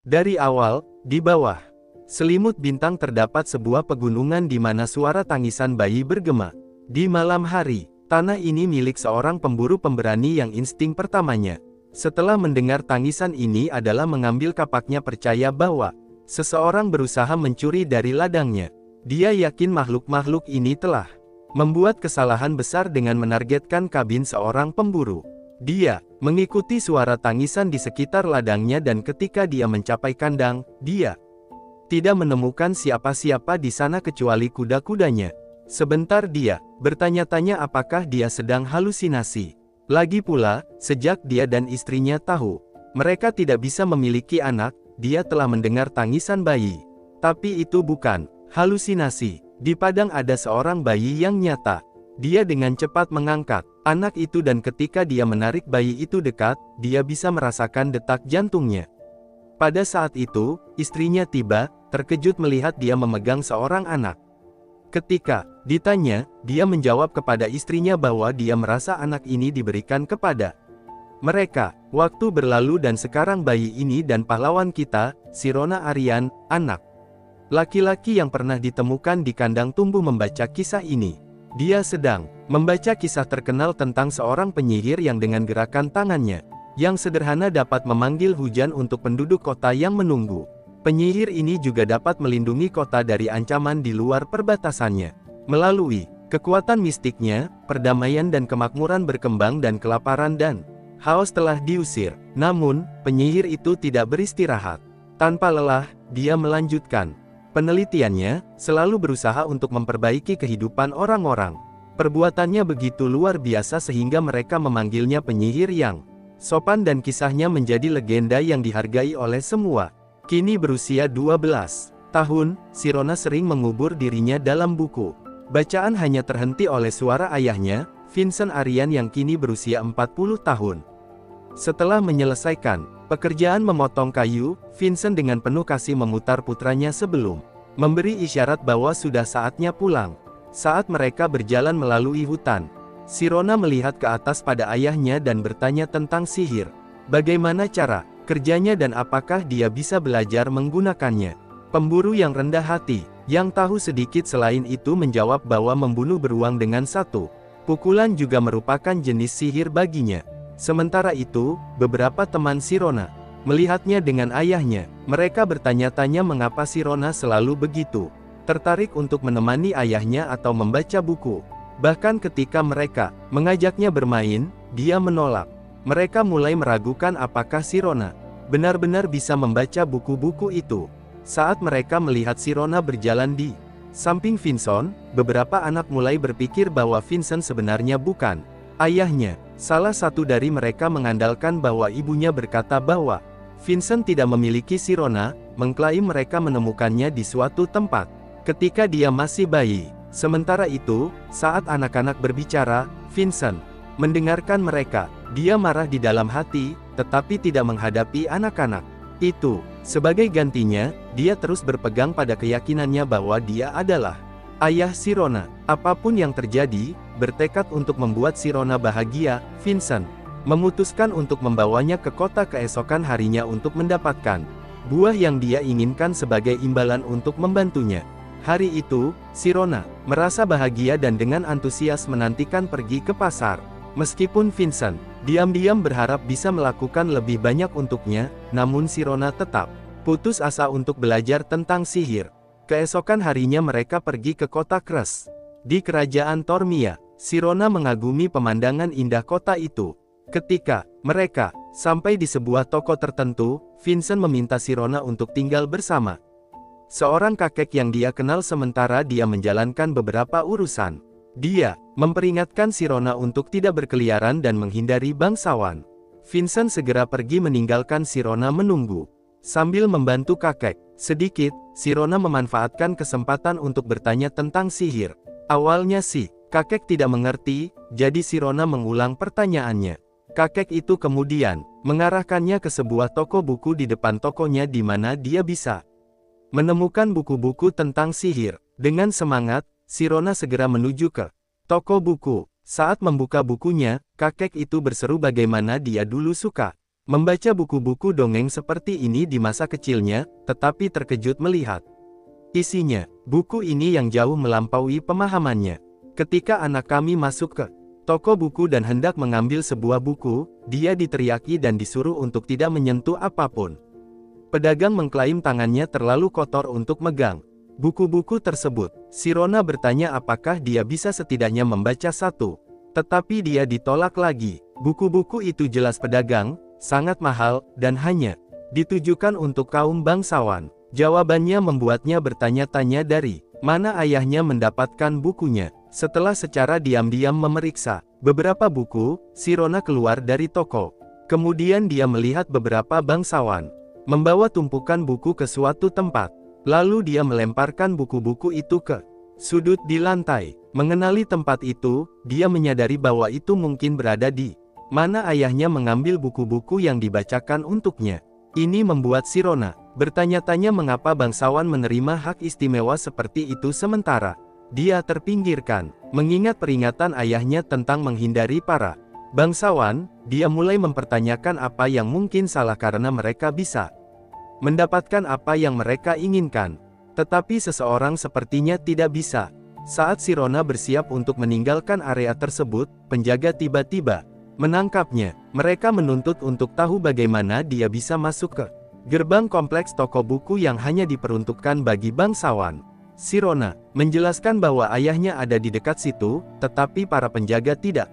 Dari awal, di bawah selimut bintang terdapat sebuah pegunungan di mana suara tangisan bayi bergema. Di malam hari, tanah ini milik seorang pemburu pemberani yang insting pertamanya. Setelah mendengar tangisan ini adalah mengambil kapaknya percaya bahwa seseorang berusaha mencuri dari ladangnya. Dia yakin makhluk-makhluk ini telah membuat kesalahan besar dengan menargetkan kabin seorang pemburu. Dia mengikuti suara tangisan di sekitar ladangnya dan ketika dia mencapai kandang, dia tidak menemukan siapa-siapa di sana kecuali kuda-kudanya. Sebentar dia bertanya-tanya apakah dia sedang halusinasi. Lagi pula, sejak dia dan istrinya tahu mereka tidak bisa memiliki anak, dia telah mendengar tangisan bayi. Tapi itu bukan halusinasi. Di padang ada seorang bayi yang nyata. Dia dengan cepat mengangkat anak itu dan ketika dia menarik bayi itu dekat, dia bisa merasakan detak jantungnya. Pada saat itu, istrinya tiba, terkejut melihat dia memegang seorang anak. Ketika ditanya, dia menjawab kepada istrinya bahwa dia merasa anak ini diberikan kepada mereka. Waktu berlalu dan sekarang bayi ini dan pahlawan kita, Sirona Aryan, anak laki-laki yang pernah ditemukan di kandang tumbuh membaca kisah ini. Dia sedang membaca kisah terkenal tentang seorang penyihir yang dengan gerakan tangannya yang sederhana dapat memanggil hujan untuk penduduk kota yang menunggu. Penyihir ini juga dapat melindungi kota dari ancaman di luar perbatasannya. Melalui kekuatan mistiknya, perdamaian dan kemakmuran berkembang dan kelaparan dan haus telah diusir. Namun, penyihir itu tidak beristirahat. Tanpa lelah, dia melanjutkan penelitiannya, selalu berusaha untuk memperbaiki kehidupan orang-orang. Perbuatannya begitu luar biasa sehingga mereka memanggilnya penyihir yang sopan dan kisahnya menjadi legenda yang dihargai oleh semua. Kini berusia 12 tahun, Sirona sering mengubur dirinya dalam buku. Bacaan hanya terhenti oleh suara ayahnya, Vincent Aryan yang kini berusia 40 tahun. Setelah menyelesaikan pekerjaan memotong kayu, Vincent dengan penuh kasih memutar putranya sebelum memberi isyarat bahwa sudah saatnya pulang. Saat mereka berjalan melalui hutan, Sirona melihat ke atas pada ayahnya dan bertanya tentang sihir. Bagaimana cara kerjanya dan apakah dia bisa belajar menggunakannya? Pemburu yang rendah hati, yang tahu sedikit selain itu menjawab bahwa membunuh beruang dengan satu pukulan juga merupakan jenis sihir baginya. Sementara itu, beberapa teman Sirona melihatnya dengan ayahnya. Mereka bertanya-tanya mengapa Sirona selalu begitu tertarik untuk menemani ayahnya atau membaca buku. Bahkan ketika mereka mengajaknya bermain, dia menolak. Mereka mulai meragukan apakah Sirona benar-benar bisa membaca buku-buku itu. Saat mereka melihat Sirona berjalan di samping Vincent, beberapa anak mulai berpikir bahwa Vincent sebenarnya bukan ayahnya. Salah satu dari mereka mengandalkan bahwa ibunya berkata bahwa Vincent tidak memiliki Sirona, mengklaim mereka menemukannya di suatu tempat ketika dia masih bayi. Sementara itu, saat anak-anak berbicara, Vincent mendengarkan mereka. Dia marah di dalam hati, tetapi tidak menghadapi anak-anak itu. Sebagai gantinya, dia terus berpegang pada keyakinannya bahwa dia adalah ayah Sirona. Apapun yang terjadi, bertekad untuk membuat Sirona bahagia, Vincent memutuskan untuk membawanya ke kota keesokan harinya untuk mendapatkan buah yang dia inginkan sebagai imbalan untuk membantunya. Hari itu, Sirona merasa bahagia dan dengan antusias menantikan pergi ke pasar. Meskipun Vincent diam-diam berharap bisa melakukan lebih banyak untuknya, namun Sirona tetap putus asa untuk belajar tentang sihir. Keesokan harinya mereka pergi ke kota Kres. Di kerajaan Tormia, Sirona mengagumi pemandangan indah kota itu. Ketika mereka sampai di sebuah toko tertentu, Vincent meminta Sirona untuk tinggal bersama seorang kakek yang dia kenal sementara dia menjalankan beberapa urusan. Dia memperingatkan Sirona untuk tidak berkeliaran dan menghindari bangsawan. Vincent segera pergi meninggalkan Sirona menunggu. Sambil membantu kakek sedikit, Sirona memanfaatkan kesempatan untuk bertanya tentang sihir. Awalnya si kakek tidak mengerti, jadi Sirona mengulang pertanyaannya. Kakek itu kemudian mengarahkannya ke sebuah toko buku di depan tokonya di mana dia bisa menemukan buku-buku tentang sihir. Dengan semangat, Sirona segera menuju ke toko buku. Saat membuka bukunya, kakek itu berseru bagaimana dia dulu suka membaca buku-buku dongeng seperti ini di masa kecilnya, tetapi terkejut melihat isinya. Buku ini yang jauh melampaui pemahamannya. Ketika anak kami masuk ke toko buku dan hendak mengambil sebuah buku, dia diteriaki dan disuruh untuk tidak menyentuh apapun. Pedagang mengklaim tangannya terlalu kotor untuk megang buku-buku tersebut. Sirona bertanya apakah dia bisa setidaknya membaca satu. Tetapi dia ditolak lagi. Buku-buku itu jelas pedagang, sangat mahal, dan hanya ditujukan untuk kaum bangsawan. Jawabannya membuatnya bertanya-tanya dari mana ayahnya mendapatkan bukunya. Setelah secara diam-diam memeriksa beberapa buku, Sirona keluar dari toko. Kemudian dia melihat beberapa bangsawan membawa tumpukan buku ke suatu tempat. Lalu dia melemparkan buku-buku itu ke sudut di lantai. Mengenali tempat itu, dia menyadari bahwa itu mungkin berada di mana ayahnya mengambil buku-buku yang dibacakan untuknya. Ini membuat Sirona bertanya-tanya mengapa bangsawan menerima hak istimewa seperti itu sementara dia terpinggirkan. Mengingat peringatan ayahnya tentang menghindari para bangsawan, dia mulai mempertanyakan apa yang mungkin salah karena mereka bisa mendapatkan apa yang mereka inginkan. Tetapi seseorang sepertinya tidak bisa. Saat Sirona bersiap untuk meninggalkan area tersebut, penjaga tiba-tiba menangkapnya. Mereka menuntut untuk tahu bagaimana dia bisa masuk ke gerbang kompleks toko buku yang hanya diperuntukkan bagi bangsawan. Sirona menjelaskan bahwa ayahnya ada di dekat situ, tetapi para penjaga tidak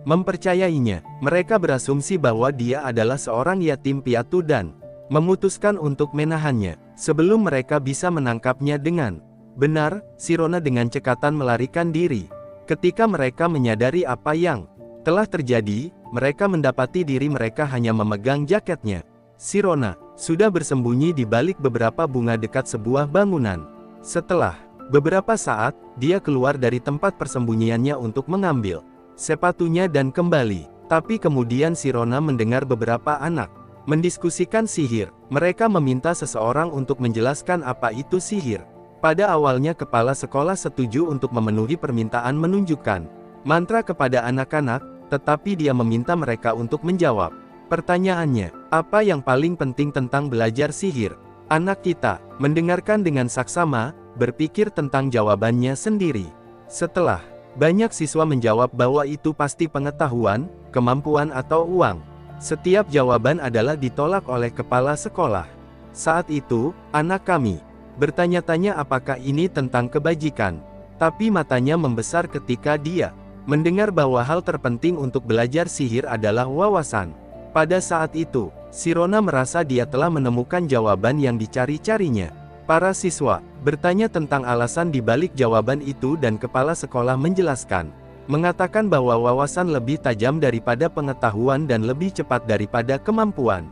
mempercayainya. Mereka berasumsi bahwa dia adalah seorang yatim piatu dan memutuskan untuk menahannya sebelum mereka bisa menangkapnya dengan benar. Sirona dengan cekatan melarikan diri. Ketika mereka menyadari apa yang telah terjadi, mereka mendapati diri mereka hanya memegang jaketnya. Sirona sudah bersembunyi di balik beberapa bunga dekat sebuah bangunan. Setelah beberapa saat, dia keluar dari tempat persembunyiannya untuk mengambil sepatunya dan kembali. Tapi kemudian Sirona mendengar beberapa anak mendiskusikan sihir. Mereka meminta seseorang untuk menjelaskan apa itu sihir. Pada awalnya kepala sekolah setuju untuk memenuhi permintaan menunjukkan mantra kepada anak-anak, tetapi dia meminta mereka untuk menjawab pertanyaannya. Apa yang paling penting tentang belajar sihir? Anak kita mendengarkan dengan saksama, berpikir tentang jawabannya sendiri. Setelah banyak siswa menjawab bahwa itu pasti pengetahuan, kemampuan atau uang, setiap jawaban adalah ditolak oleh kepala sekolah. Saat itu, anak kami bertanya-tanya apakah ini tentang kebajikan. Tapi matanya membesar ketika dia mendengar bahwa hal terpenting untuk belajar sihir adalah wawasan. Pada saat itu, Sirona merasa dia telah menemukan jawaban yang dicari-carinya. Para siswa bertanya tentang alasan di balik jawaban itu dan kepala sekolah menjelaskan, mengatakan bahwa wawasan lebih tajam daripada pengetahuan dan lebih cepat daripada kemampuan.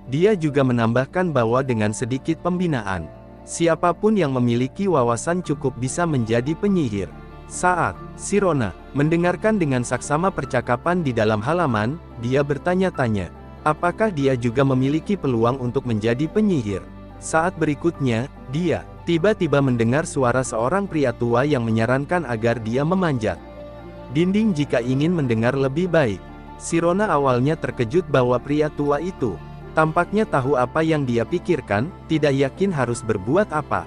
Dia juga menambahkan bahwa dengan sedikit pembinaan, siapapun yang memiliki wawasan cukup bisa menjadi penyihir. Saat Sirona mendengarkan dengan saksama percakapan di dalam halaman, dia bertanya-tanya, apakah dia juga memiliki peluang untuk menjadi penyihir. Saat berikutnya, dia tiba-tiba mendengar suara seorang pria tua yang menyarankan agar dia memanjat dinding jika ingin mendengar lebih baik. Sirona awalnya terkejut bahwa pria tua itu tampaknya tahu apa yang dia pikirkan, tidak yakin harus berbuat apa.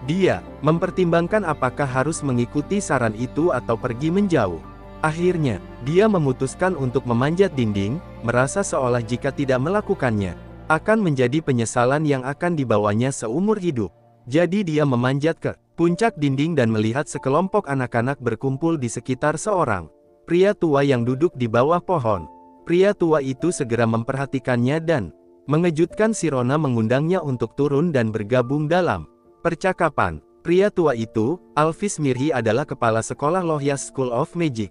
Dia mempertimbangkan apakah harus mengikuti saran itu atau pergi menjauh. Akhirnya, dia memutuskan untuk memanjat dinding, merasa seolah jika tidak melakukannya, akan menjadi penyesalan yang akan dibawanya seumur hidup. Jadi dia memanjat ke puncak dinding dan melihat sekelompok anak-anak berkumpul di sekitar seorang pria tua yang duduk di bawah pohon. Pria tua itu segera memperhatikannya dan mengejutkan Sirona mengundangnya untuk turun dan bergabung dalam percakapan. Pria tua itu, Alphys Mirhi, adalah kepala sekolah Lohias School of Magic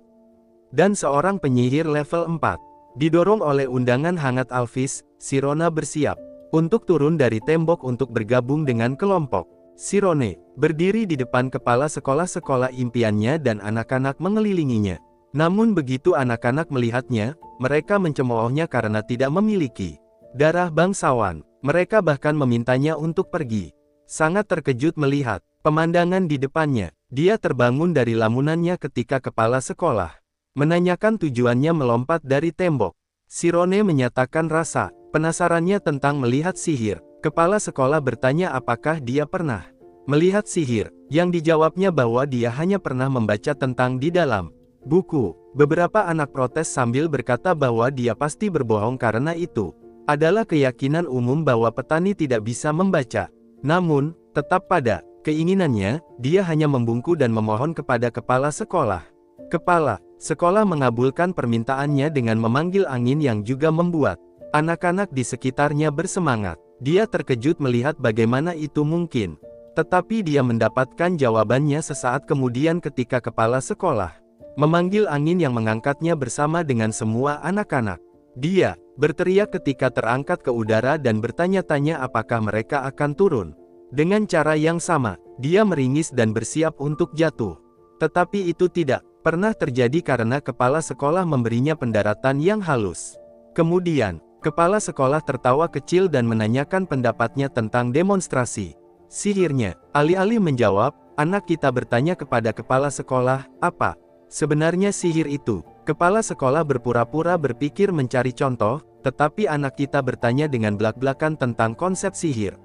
dan seorang penyihir level 4. Didorong oleh undangan hangat Alphys, Sirona bersiap untuk turun dari tembok untuk bergabung dengan kelompok. Sirone berdiri di depan kepala sekolah-sekolah impiannya dan anak-anak mengelilinginya. Namun begitu anak-anak melihatnya, mereka mencemoohnya karena tidak memiliki darah bangsawan. Mereka bahkan memintanya untuk pergi. Sangat terkejut melihat pemandangan di depannya, dia terbangun dari lamunannya ketika kepala sekolah menanyakan tujuannya melompat dari tembok. Shirone menyatakan rasa penasarannya tentang melihat sihir. Kepala sekolah bertanya apakah dia pernah melihat sihir, yang dijawabnya bahwa dia hanya pernah membaca tentang di dalam buku. Beberapa anak protes sambil berkata bahwa dia pasti berbohong karena itu adalah keyakinan umum bahwa petani tidak bisa membaca. Namun, tetap pada keinginannya, dia hanya membungkuk dan memohon kepada kepala sekolah. Kepala sekolah mengabulkan permintaannya dengan memanggil angin yang juga membuat anak-anak di sekitarnya bersemangat. Dia terkejut melihat bagaimana itu mungkin. Tetapi dia mendapatkan jawabannya sesaat kemudian ketika kepala sekolah memanggil angin yang mengangkatnya bersama dengan semua anak-anak. Dia berteriak ketika terangkat ke udara dan bertanya-tanya apakah mereka akan turun. Dengan cara yang sama, dia meringis dan bersiap untuk jatuh. Tetapi itu tidak pernah terjadi karena kepala sekolah memberinya pendaratan yang halus. Kemudian, kepala sekolah tertawa kecil dan menanyakan pendapatnya tentang demonstrasi sihirnya. Alih-alih menjawab, anak kita bertanya kepada kepala sekolah, apa sebenarnya sihir itu? Kepala sekolah berpura-pura berpikir mencari contoh, tetapi anak kita bertanya dengan belak-belakan tentang konsep sihir.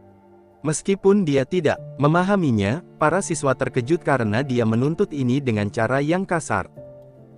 Meskipun dia tidak memahaminya, para siswa terkejut karena dia menuntut ini dengan cara yang kasar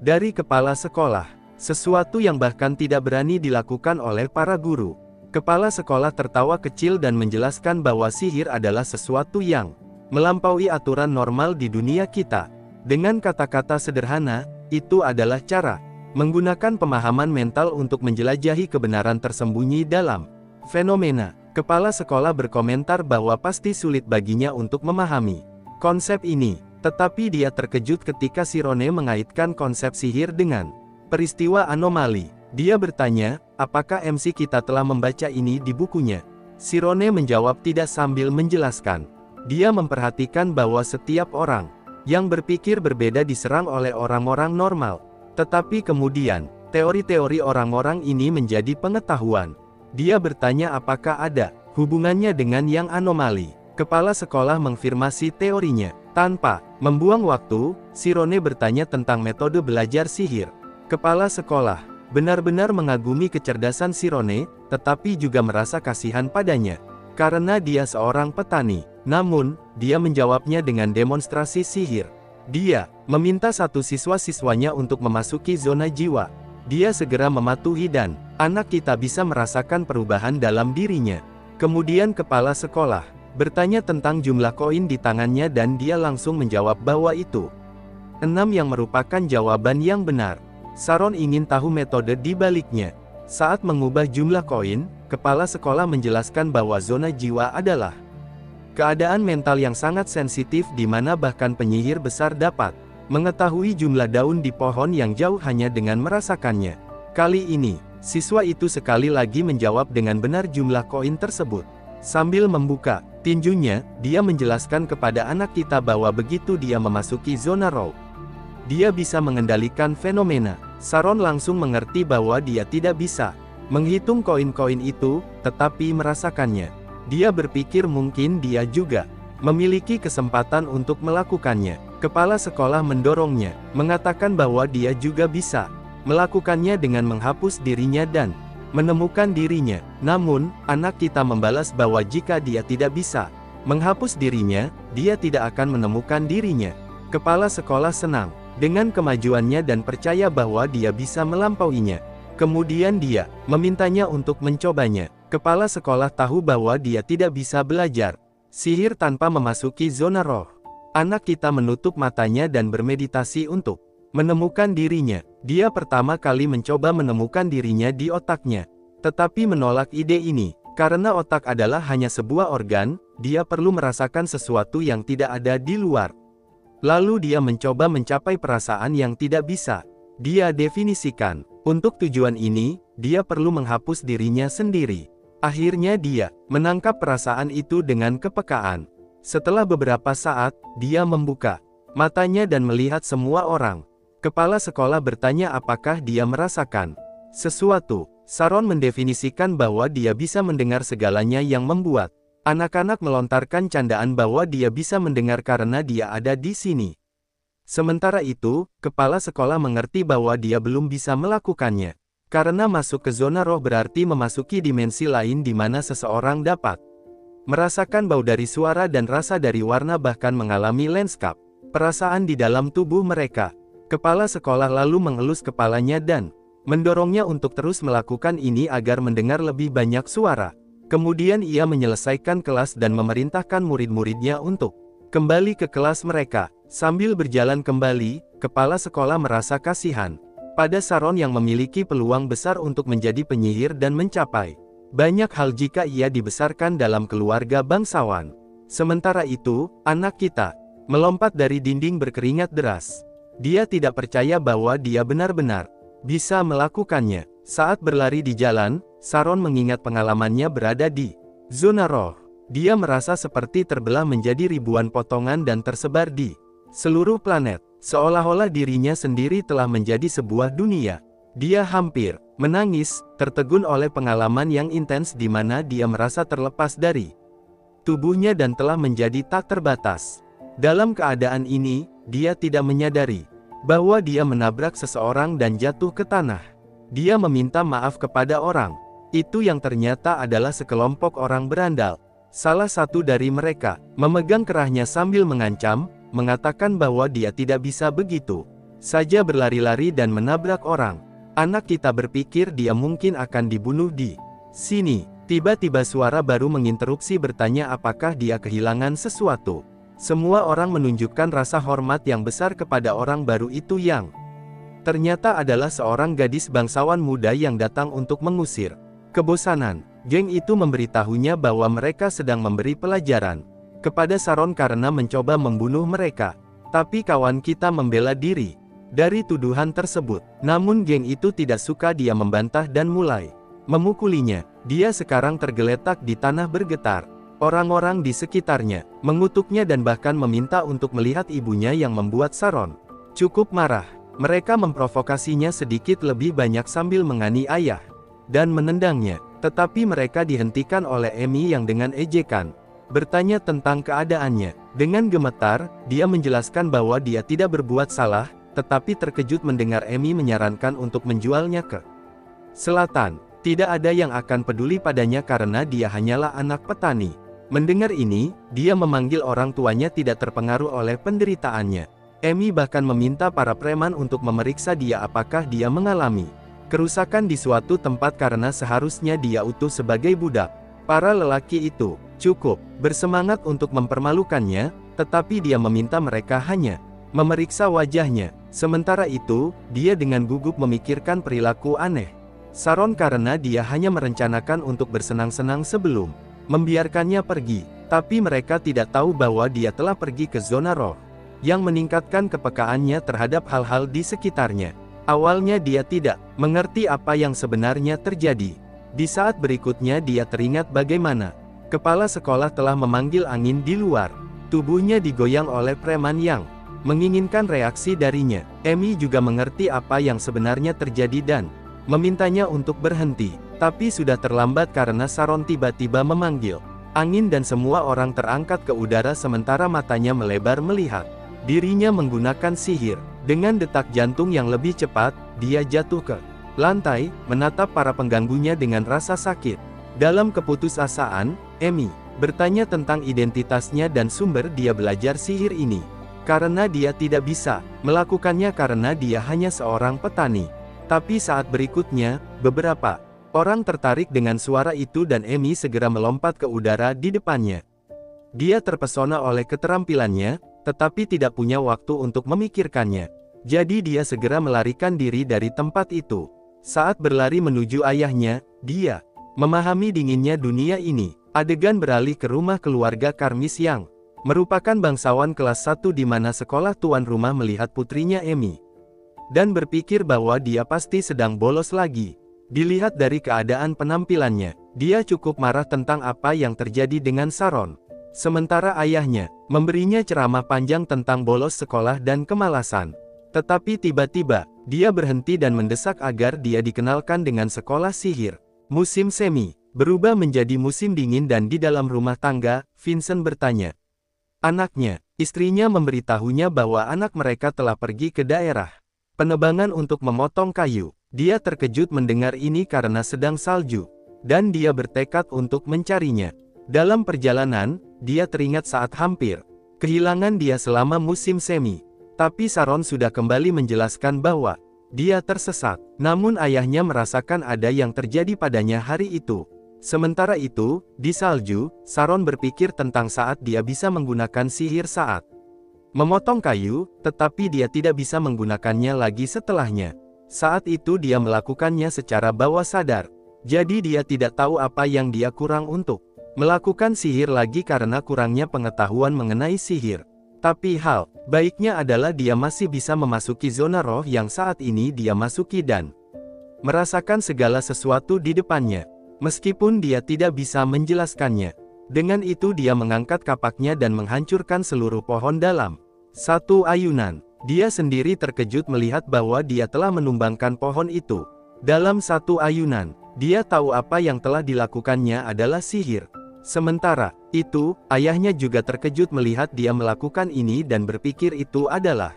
dari kepala sekolah, sesuatu yang bahkan tidak berani dilakukan oleh para guru. Kepala sekolah tertawa kecil dan menjelaskan bahwa sihir adalah sesuatu yang melampaui aturan normal di dunia kita. Dengan kata-kata sederhana, itu adalah cara menggunakan pemahaman mental untuk menjelajahi kebenaran tersembunyi dalam fenomena. Kepala sekolah berkomentar bahwa pasti sulit baginya untuk memahami konsep ini, tetapi dia terkejut ketika Shirone mengaitkan konsep sihir dengan peristiwa anomali. Dia bertanya, apakah MC kita telah membaca ini di bukunya? Shirone menjawab tidak sambil menjelaskan. Dia memperhatikan bahwa setiap orang yang berpikir berbeda diserang oleh orang-orang normal. Tetapi kemudian, teori-teori orang-orang ini menjadi pengetahuan. Dia bertanya apakah ada hubungannya dengan yang anomali. Kepala sekolah mengafirmasi teorinya. Tanpa membuang waktu, Shirone bertanya tentang metode belajar sihir. Kepala sekolah benar-benar mengagumi kecerdasan Shirone, tetapi juga merasa kasihan padanya. Karena dia seorang petani. Namun, dia menjawabnya dengan demonstrasi sihir. Dia meminta satu siswa-siswanya untuk memasuki zona jiwa. Dia segera mematuhi dan anak kita bisa merasakan perubahan dalam dirinya. Kemudian kepala sekolah bertanya tentang jumlah koin di tangannya dan dia langsung menjawab bahwa itu 6 yang merupakan jawaban yang benar. Sharon ingin tahu metode di baliknya. Saat mengubah jumlah koin, kepala sekolah menjelaskan bahwa zona jiwa adalah keadaan mental yang sangat sensitif di mana bahkan penyihir besar dapat mengetahui jumlah daun di pohon yang jauh hanya dengan merasakannya. Kali ini, siswa itu sekali lagi menjawab dengan benar jumlah koin tersebut. Sambil membuka tinjunya, dia menjelaskan kepada anak kita bahwa begitu dia memasuki zona raw, dia bisa mengendalikan fenomena. Sharon langsung mengerti bahwa dia tidak bisa menghitung koin-koin itu, tetapi merasakannya. Dia berpikir mungkin dia juga memiliki kesempatan untuk melakukannya. Kepala sekolah mendorongnya, mengatakan bahwa dia juga bisa melakukannya dengan menghapus dirinya dan menemukan dirinya. Namun, anak kita membalas bahwa jika dia tidak bisa menghapus dirinya, dia tidak akan menemukan dirinya. Kepala sekolah senang dengan kemajuannya dan percaya bahwa dia bisa melampauinya. Kemudian dia memintanya untuk mencobanya. Kepala sekolah tahu bahwa dia tidak bisa belajar sihir tanpa memasuki zona roh. Anak kita menutup matanya dan bermeditasi untuk menemukan dirinya. Dia pertama kali mencoba menemukan dirinya di otaknya, tetapi menolak ide ini. Karena otak adalah hanya sebuah organ, dia perlu merasakan sesuatu yang tidak ada di luar. Lalu dia mencoba mencapai perasaan yang tidak bisa dia definisikan. Untuk tujuan ini, dia perlu menghapus dirinya sendiri. Akhirnya dia menangkap perasaan itu dengan kepekaan. Setelah beberapa saat, dia membuka matanya dan melihat semua orang. Kepala sekolah bertanya apakah dia merasakan sesuatu. Sharon mendefinisikan bahwa dia bisa mendengar segalanya yang membuat anak-anak melontarkan candaan bahwa dia bisa mendengar karena dia ada di sini. Sementara itu, kepala sekolah mengerti bahwa dia belum bisa melakukannya. Karena masuk ke zona roh berarti memasuki dimensi lain di mana seseorang dapat merasakan bau dari suara dan rasa dari warna, bahkan mengalami landscape perasaan di dalam tubuh mereka. Kepala sekolah lalu mengelus kepalanya dan mendorongnya untuk terus melakukan ini agar mendengar lebih banyak suara. Kemudian ia menyelesaikan kelas dan memerintahkan murid-muridnya untuk kembali ke kelas mereka. Sambil berjalan kembali, kepala sekolah merasa kasihan pada Saron yang memiliki peluang besar untuk menjadi penyihir dan mencapai banyak hal jika ia dibesarkan dalam keluarga bangsawan. Sementara itu, anak kita melompat dari dinding berkeringat deras. Dia tidak percaya bahwa dia benar-benar bisa melakukannya. Saat berlari di jalan, Saron mengingat pengalamannya berada di zona roh. Dia merasa seperti terbelah menjadi ribuan potongan dan tersebar di seluruh planet. Seolah-olah dirinya sendiri telah menjadi sebuah dunia. Dia hampir menangis, tertegun oleh pengalaman yang intens di mana dia merasa terlepas dari tubuhnya dan telah menjadi tak terbatas. Dalam keadaan ini, dia tidak menyadari bahwa dia menabrak seseorang dan jatuh ke tanah. Dia meminta maaf kepada orang itu yang ternyata adalah sekelompok orang berandal. Salah satu dari mereka memegang kerahnya sambil mengancam, mengatakan bahwa dia tidak bisa begitu saja berlari-lari dan menabrak orang. Anak kita berpikir dia mungkin akan dibunuh di sini. Tiba-tiba suara baru menginterupsi bertanya apakah dia kehilangan sesuatu. Semua orang menunjukkan rasa hormat yang besar kepada orang baru itu yang ternyata adalah seorang gadis bangsawan muda yang datang untuk mengusir kebosanan. Geng itu memberitahunya bahwa mereka sedang memberi pelajaran kepada Saron karena mencoba membunuh mereka. Tapi kawan kita membela diri dari tuduhan tersebut. Namun geng itu tidak suka dia membantah dan mulai memukulinya. Dia sekarang tergeletak di tanah bergetar. Orang-orang di sekitarnya mengutuknya dan bahkan meminta untuk melihat ibunya yang membuat Saron cukup marah. Mereka memprovokasinya sedikit lebih banyak sambil menganiaya dan menendangnya. Tetapi mereka dihentikan oleh Emi yang dengan ejekan bertanya tentang keadaannya. Dengan gemetar, dia menjelaskan bahwa dia tidak berbuat salah, tetapi terkejut mendengar Emi menyarankan untuk menjualnya ke selatan. Tidak ada yang akan peduli padanya karena dia hanyalah anak petani. Mendengar ini, dia memanggil orang tuanya tidak terpengaruh oleh penderitaannya. Emi bahkan meminta para preman untuk memeriksa dia apakah dia mengalami kerusakan di suatu tempat karena seharusnya dia utuh sebagai budak. Para lelaki itu cukup bersemangat untuk mempermalukannya, tetapi dia meminta mereka hanya memeriksa wajahnya. Sementara itu, dia dengan gugup memikirkan perilaku aneh Saron karena dia hanya merencanakan untuk bersenang-senang sebelum membiarkannya pergi. Tapi mereka tidak tahu bahwa dia telah pergi ke zona roh yang meningkatkan kepekaannya terhadap hal-hal di sekitarnya. Awalnya dia tidak mengerti apa yang sebenarnya terjadi. Di saat berikutnya dia teringat bagaimana kepala sekolah telah memanggil angin di luar. Tubuhnya digoyang oleh preman yang menginginkan reaksi darinya. Emi juga mengerti apa yang sebenarnya terjadi dan memintanya untuk berhenti. Tapi sudah terlambat karena Saron tiba-tiba memanggil angin dan semua orang terangkat ke udara sementara matanya melebar melihat dirinya menggunakan sihir. Dengan detak jantung yang lebih cepat, dia jatuh ke lantai, menatap para pengganggunya dengan rasa sakit. Dalam keputusasaan, Emi bertanya tentang identitasnya dan sumber dia belajar sihir ini. Karena dia tidak bisa melakukannya karena dia hanya seorang petani. Tapi saat berikutnya, beberapa orang tertarik dengan suara itu dan Emi segera melompat ke udara di depannya. Dia terpesona oleh keterampilannya, tetapi tidak punya waktu untuk memikirkannya. Jadi dia segera melarikan diri dari tempat itu. Saat berlari menuju ayahnya, dia memahami dinginnya dunia ini. Adegan beralih ke rumah keluarga Karmis yang merupakan bangsawan kelas 1 di mana sekolah tuan rumah melihat putrinya Emi dan berpikir bahwa dia pasti sedang bolos lagi. Dilihat dari keadaan penampilannya, dia cukup marah tentang apa yang terjadi dengan Saron. Sementara ayahnya memberinya ceramah panjang tentang bolos sekolah dan kemalasan. Tetapi tiba-tiba, dia berhenti dan mendesak agar dia dikenalkan dengan sekolah sihir. Musim semi berubah menjadi musim dingin dan di dalam rumah tangga, Vincent bertanya anaknya. Istrinya memberitahunya bahwa anak mereka telah pergi ke daerah penebangan untuk memotong kayu. Dia terkejut mendengar ini karena sedang salju, dan dia bertekad untuk mencarinya. Dalam perjalanan, dia teringat saat hampir kehilangan dia selama musim semi. Tapi Saron sudah kembali menjelaskan bahwa dia tersesat. Namun ayahnya merasakan ada yang terjadi padanya hari itu. Sementara itu, di salju, Saron berpikir tentang saat dia bisa menggunakan sihir saat memotong kayu, tetapi dia tidak bisa menggunakannya lagi setelahnya. Saat itu dia melakukannya secara bawah sadar. Jadi dia tidak tahu apa yang dia kurang untuk melakukan sihir lagi karena kurangnya pengetahuan mengenai sihir. Tapi hal baiknya adalah dia masih bisa memasuki zona roh yang saat ini dia masuki dan merasakan segala sesuatu di depannya. Meskipun dia tidak bisa menjelaskannya. Dengan itu dia mengangkat kapaknya dan menghancurkan seluruh pohon dalam satu ayunan. Dia sendiri terkejut melihat bahwa dia telah menumbangkan pohon itu dalam satu ayunan. Dia tahu apa yang telah dilakukannya adalah sihir. Sementara itu, ayahnya juga terkejut melihat dia melakukan ini dan berpikir itu adalah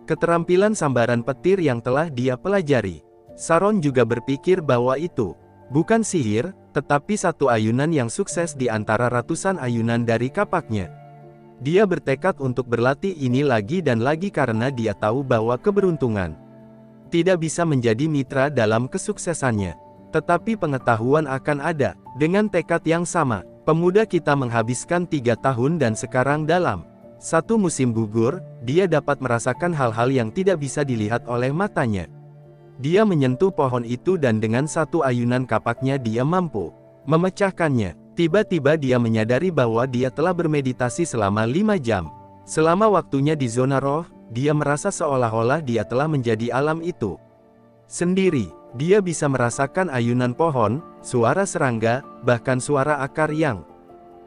keterampilan sambaran petir yang telah dia pelajari. Saron juga berpikir bahwa itu bukan sihir, tetapi satu ayunan yang sukses di antara ratusan ayunan dari kapaknya. Dia bertekad untuk berlatih ini lagi dan lagi karena dia tahu bahwa keberuntungan tidak bisa menjadi mitra dalam kesuksesannya. Tetapi pengetahuan akan ada. Dengan tekad yang sama, pemuda kita menghabiskan 3 tahun dan sekarang dalam satu musim gugur, dia dapat merasakan hal-hal yang tidak bisa dilihat oleh matanya. Dia menyentuh pohon itu dan dengan satu ayunan kapaknya dia mampu memecahkannya. Tiba-tiba dia menyadari bahwa dia telah bermeditasi selama 5 jam. Selama waktunya di zona roh, dia merasa seolah-olah dia telah menjadi alam itu sendiri. Dia bisa merasakan ayunan pohon, suara serangga, bahkan suara akar yang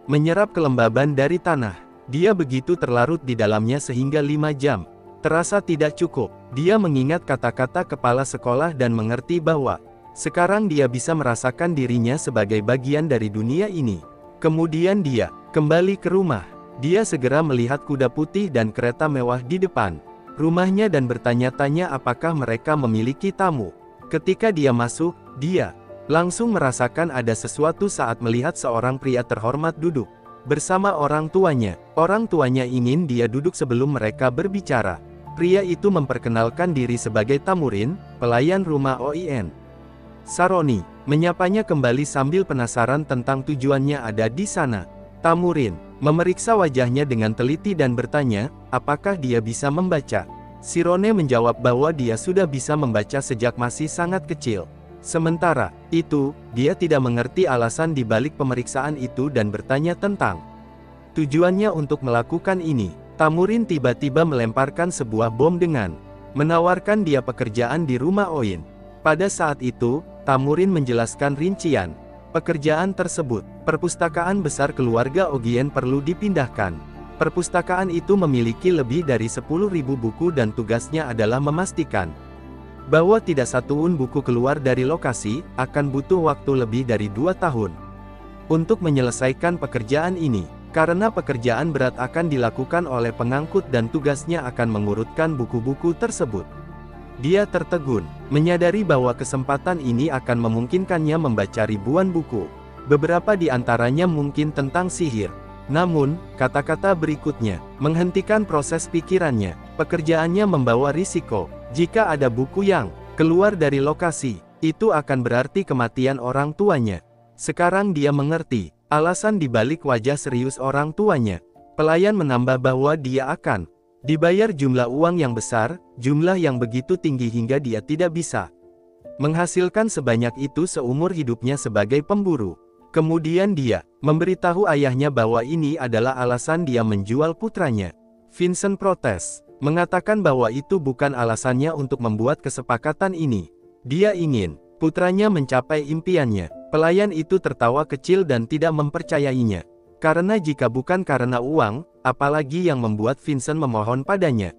menyerap kelembaban dari tanah. Dia begitu terlarut di dalamnya sehingga 5 jam terasa tidak cukup. Dia mengingat kata-kata kepala sekolah dan mengerti bahwa sekarang dia bisa merasakan dirinya sebagai bagian dari dunia ini. Kemudian dia kembali ke rumah. Dia segera melihat kuda putih dan kereta mewah di depan rumahnya dan bertanya-tanya apakah mereka memiliki tamu. Ketika dia masuk, dia langsung merasakan ada sesuatu saat melihat seorang pria terhormat duduk bersama orang tuanya. Orang tuanya ingin dia duduk sebelum mereka berbicara. Pria itu memperkenalkan diri sebagai Tamurin, pelayan rumah Oin. Saroni menyapanya kembali sambil penasaran tentang tujuannya ada di sana. Tamurin memeriksa wajahnya dengan teliti dan bertanya, apakah dia bisa membaca. Sirone menjawab bahwa dia sudah bisa membaca sejak masih sangat kecil. Sementara itu, dia tidak mengerti alasan di balik pemeriksaan itu dan bertanya tentang tujuannya untuk melakukan ini. Tamurin tiba-tiba melemparkan sebuah bom dengan menawarkan dia pekerjaan di rumah Oin. Pada saat itu, Tamurin menjelaskan rincian pekerjaan tersebut. Perpustakaan besar keluarga Ogien perlu dipindahkan. Perpustakaan itu memiliki lebih dari 10.000 buku dan tugasnya adalah memastikan bahwa tidak satupun buku keluar dari lokasi. Akan butuh waktu lebih dari 2 tahun untuk menyelesaikan pekerjaan ini, karena pekerjaan berat akan dilakukan oleh pengangkut dan tugasnya akan mengurutkan buku-buku tersebut. Dia tertegun, menyadari bahwa kesempatan ini akan memungkinkannya membaca ribuan buku. Beberapa di antaranya mungkin tentang sihir. Namun, kata-kata berikutnya menghentikan proses pikirannya. Pekerjaannya membawa risiko. Jika ada buku yang keluar dari lokasi, itu akan berarti kematian orang tuanya. Sekarang dia mengerti alasan dibalik wajah serius orang tuanya. Pelayan menambah bahwa dia akan dibayar jumlah uang yang besar, jumlah yang begitu tinggi hingga dia tidak bisa menghasilkan sebanyak itu seumur hidupnya sebagai pemburu. Kemudian dia memberitahu ayahnya bahwa ini adalah alasan dia menjual putranya. Vincent protes, mengatakan bahwa itu bukan alasannya untuk membuat kesepakatan ini. Dia ingin putranya mencapai impiannya. Pelayan itu tertawa kecil dan tidak mempercayainya. Karena jika bukan karena uang, apalagi yang membuat Vincent memohon padanya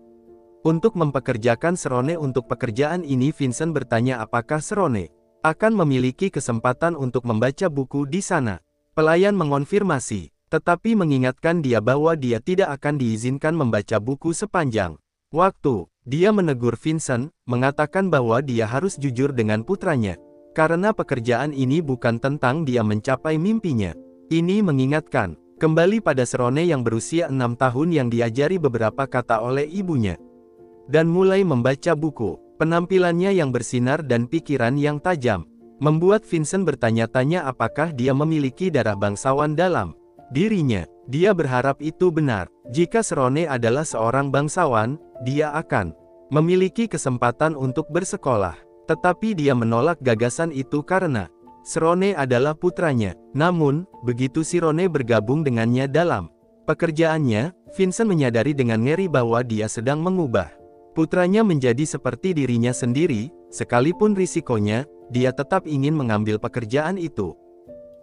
untuk mempekerjakan Serone untuk pekerjaan ini. Vincent bertanya apakah Serone akan memiliki kesempatan untuk membaca buku di sana. Pelayan mengonfirmasi, tetapi mengingatkan dia bahwa dia tidak akan diizinkan membaca buku sepanjang Waktu dia menegur Vincent, mengatakan bahwa dia harus jujur dengan putranya. Karena pekerjaan ini bukan tentang dia mencapai mimpinya. Ini mengingatkan kembali pada Serone yang berusia 6 tahun yang diajari beberapa kata oleh ibunya. Dan mulai membaca buku. Penampilannya yang bersinar dan pikiran yang tajam membuat Vincent bertanya-tanya apakah dia memiliki darah bangsawan dalam dirinya. Dia berharap itu benar. Jika Serone adalah seorang bangsawan, dia akan memiliki kesempatan untuk bersekolah. Tetapi dia menolak gagasan itu karena Serone adalah putranya. Namun, begitu Sirone bergabung dengannya dalam pekerjaannya, Vincent menyadari dengan ngeri bahwa dia sedang mengubah putranya menjadi seperti dirinya sendiri. Sekalipun risikonya, dia tetap ingin mengambil pekerjaan itu.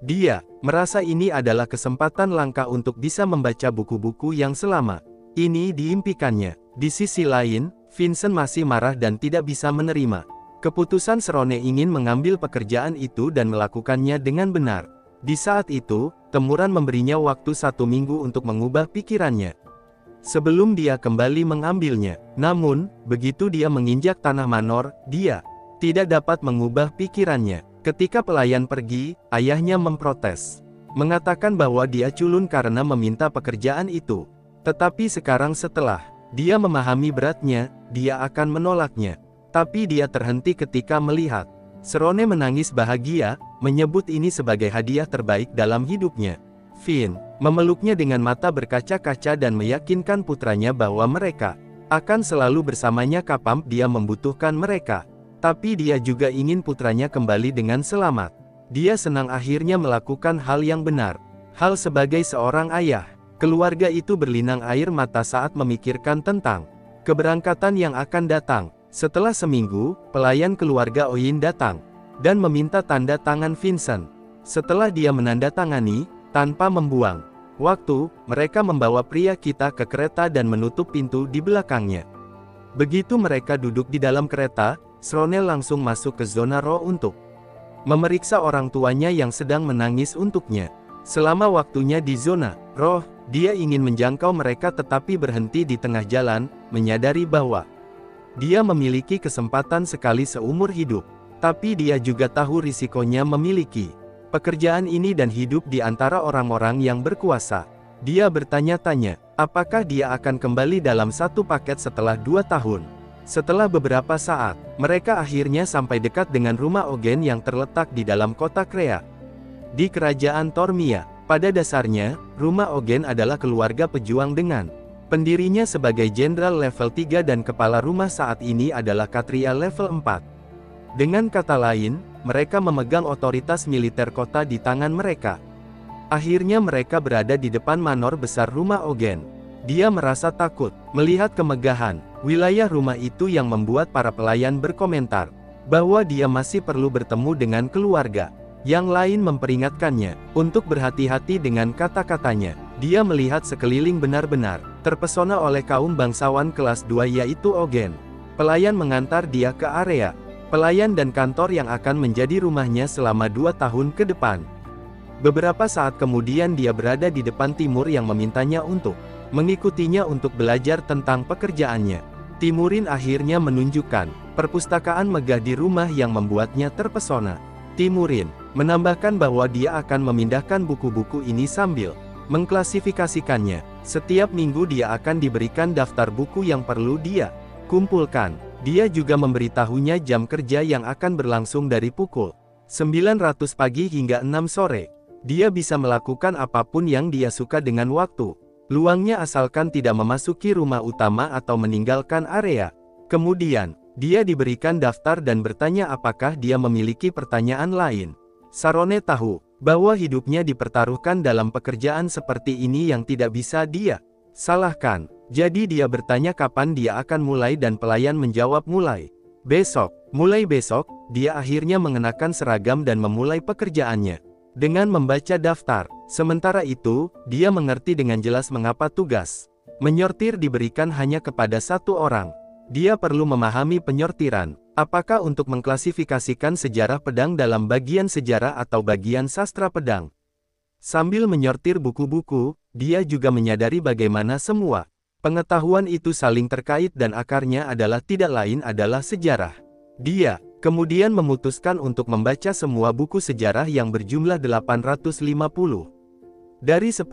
Dia merasa ini adalah kesempatan langka untuk bisa membaca buku-buku yang selama ini diimpikannya. Di sisi lain, Vincent masih marah dan tidak bisa menerima keputusan Serone ingin mengambil pekerjaan itu dan melakukannya dengan benar. Di saat itu, Temuran memberinya waktu 1 minggu untuk mengubah pikirannya sebelum dia kembali mengambilnya. Namun, begitu dia menginjak tanah Manor, dia tidak dapat mengubah pikirannya. Ketika pelayan pergi, ayahnya memprotes, mengatakan bahwa dia culun karena meminta pekerjaan itu. Tetapi sekarang setelah dia memahami beratnya, dia akan menolaknya. Tapi dia terhenti ketika melihat Serone menangis bahagia, menyebut ini sebagai hadiah terbaik dalam hidupnya. Finn memeluknya dengan mata berkaca-kaca dan meyakinkan putranya bahwa mereka akan selalu bersamanya kapan dia membutuhkan mereka. Tapi dia juga ingin putranya kembali dengan selamat. Dia senang akhirnya melakukan hal yang benar. Hal sebagai seorang ayah, keluarga itu berlinang air mata saat memikirkan tentang keberangkatan yang akan datang. Setelah seminggu, pelayan keluarga Oyin datang dan meminta tanda tangan Vincent. Setelah dia menandatangani, tanpa membuang waktu, mereka membawa pria kita ke kereta dan menutup pintu di belakangnya. Begitu mereka duduk di dalam kereta, Serone langsung masuk ke zona roh untuk memeriksa orang tuanya yang sedang menangis untuknya. Selama waktunya di zona roh, dia ingin menjangkau mereka tetapi berhenti di tengah jalan, menyadari bahwa dia memiliki kesempatan sekali seumur hidup. Tapi dia juga tahu risikonya memiliki pekerjaan ini dan hidup di antara orang-orang yang berkuasa. Dia bertanya-tanya, apakah dia akan kembali dalam satu paket setelah 2 tahun. Setelah beberapa saat, mereka akhirnya sampai dekat dengan rumah Ogen yang terletak di dalam kota Krea. Di kerajaan Tormia, pada dasarnya, rumah Ogen adalah keluarga pejuang dengan pendirinya sebagai jenderal level 3 dan kepala rumah saat ini adalah Katria level 4. Dengan kata lain, mereka memegang otoritas militer kota di tangan mereka. Akhirnya mereka berada di depan manor besar rumah Ogen. Dia merasa takut melihat kemegahan wilayah rumah itu yang membuat para pelayan berkomentar bahwa dia masih perlu bertemu dengan keluarga. Yang lain memperingatkannya untuk berhati-hati dengan kata-katanya. Dia melihat sekeliling benar-benar terpesona oleh kaum bangsawan kelas 2 yaitu Ogen. Pelayan mengantar dia ke area pelayan dan kantor yang akan menjadi rumahnya selama 2 tahun ke depan. Beberapa saat kemudian dia berada di depan Timur yang memintanya untuk mengikutinya untuk belajar tentang pekerjaannya. Timurin akhirnya menunjukkan perpustakaan megah di rumah yang membuatnya terpesona. Timurin menambahkan bahwa dia akan memindahkan buku-buku ini sambil mengklasifikasikannya. Setiap minggu dia akan diberikan daftar buku yang perlu dia kumpulkan. Dia juga memberitahunya jam kerja yang akan berlangsung dari pukul 900 pagi hingga 6 sore. Dia bisa melakukan apapun yang dia suka dengan waktu luangnya asalkan tidak memasuki rumah utama atau meninggalkan area. Kemudian, dia diberikan daftar dan bertanya apakah dia memiliki pertanyaan lain. Sarone tahu bahwa hidupnya dipertaruhkan dalam pekerjaan seperti ini yang tidak bisa dia salahkan. Jadi dia bertanya kapan dia akan mulai dan pelayan menjawab mulai besok. Mulai besok, dia akhirnya mengenakan seragam dan memulai pekerjaannya dengan membaca daftar. Sementara itu, dia mengerti dengan jelas mengapa tugas menyortir diberikan hanya kepada satu orang. Dia perlu memahami penyortiran, apakah untuk mengklasifikasikan sejarah pedang dalam bagian sejarah atau bagian sastra pedang. Sambil menyortir buku-buku, dia juga menyadari bagaimana semua Pengetahuan itu saling terkait dan akarnya adalah tidak lain adalah sejarah. Dia kemudian memutuskan untuk membaca semua buku sejarah yang berjumlah 850. Dari 10.000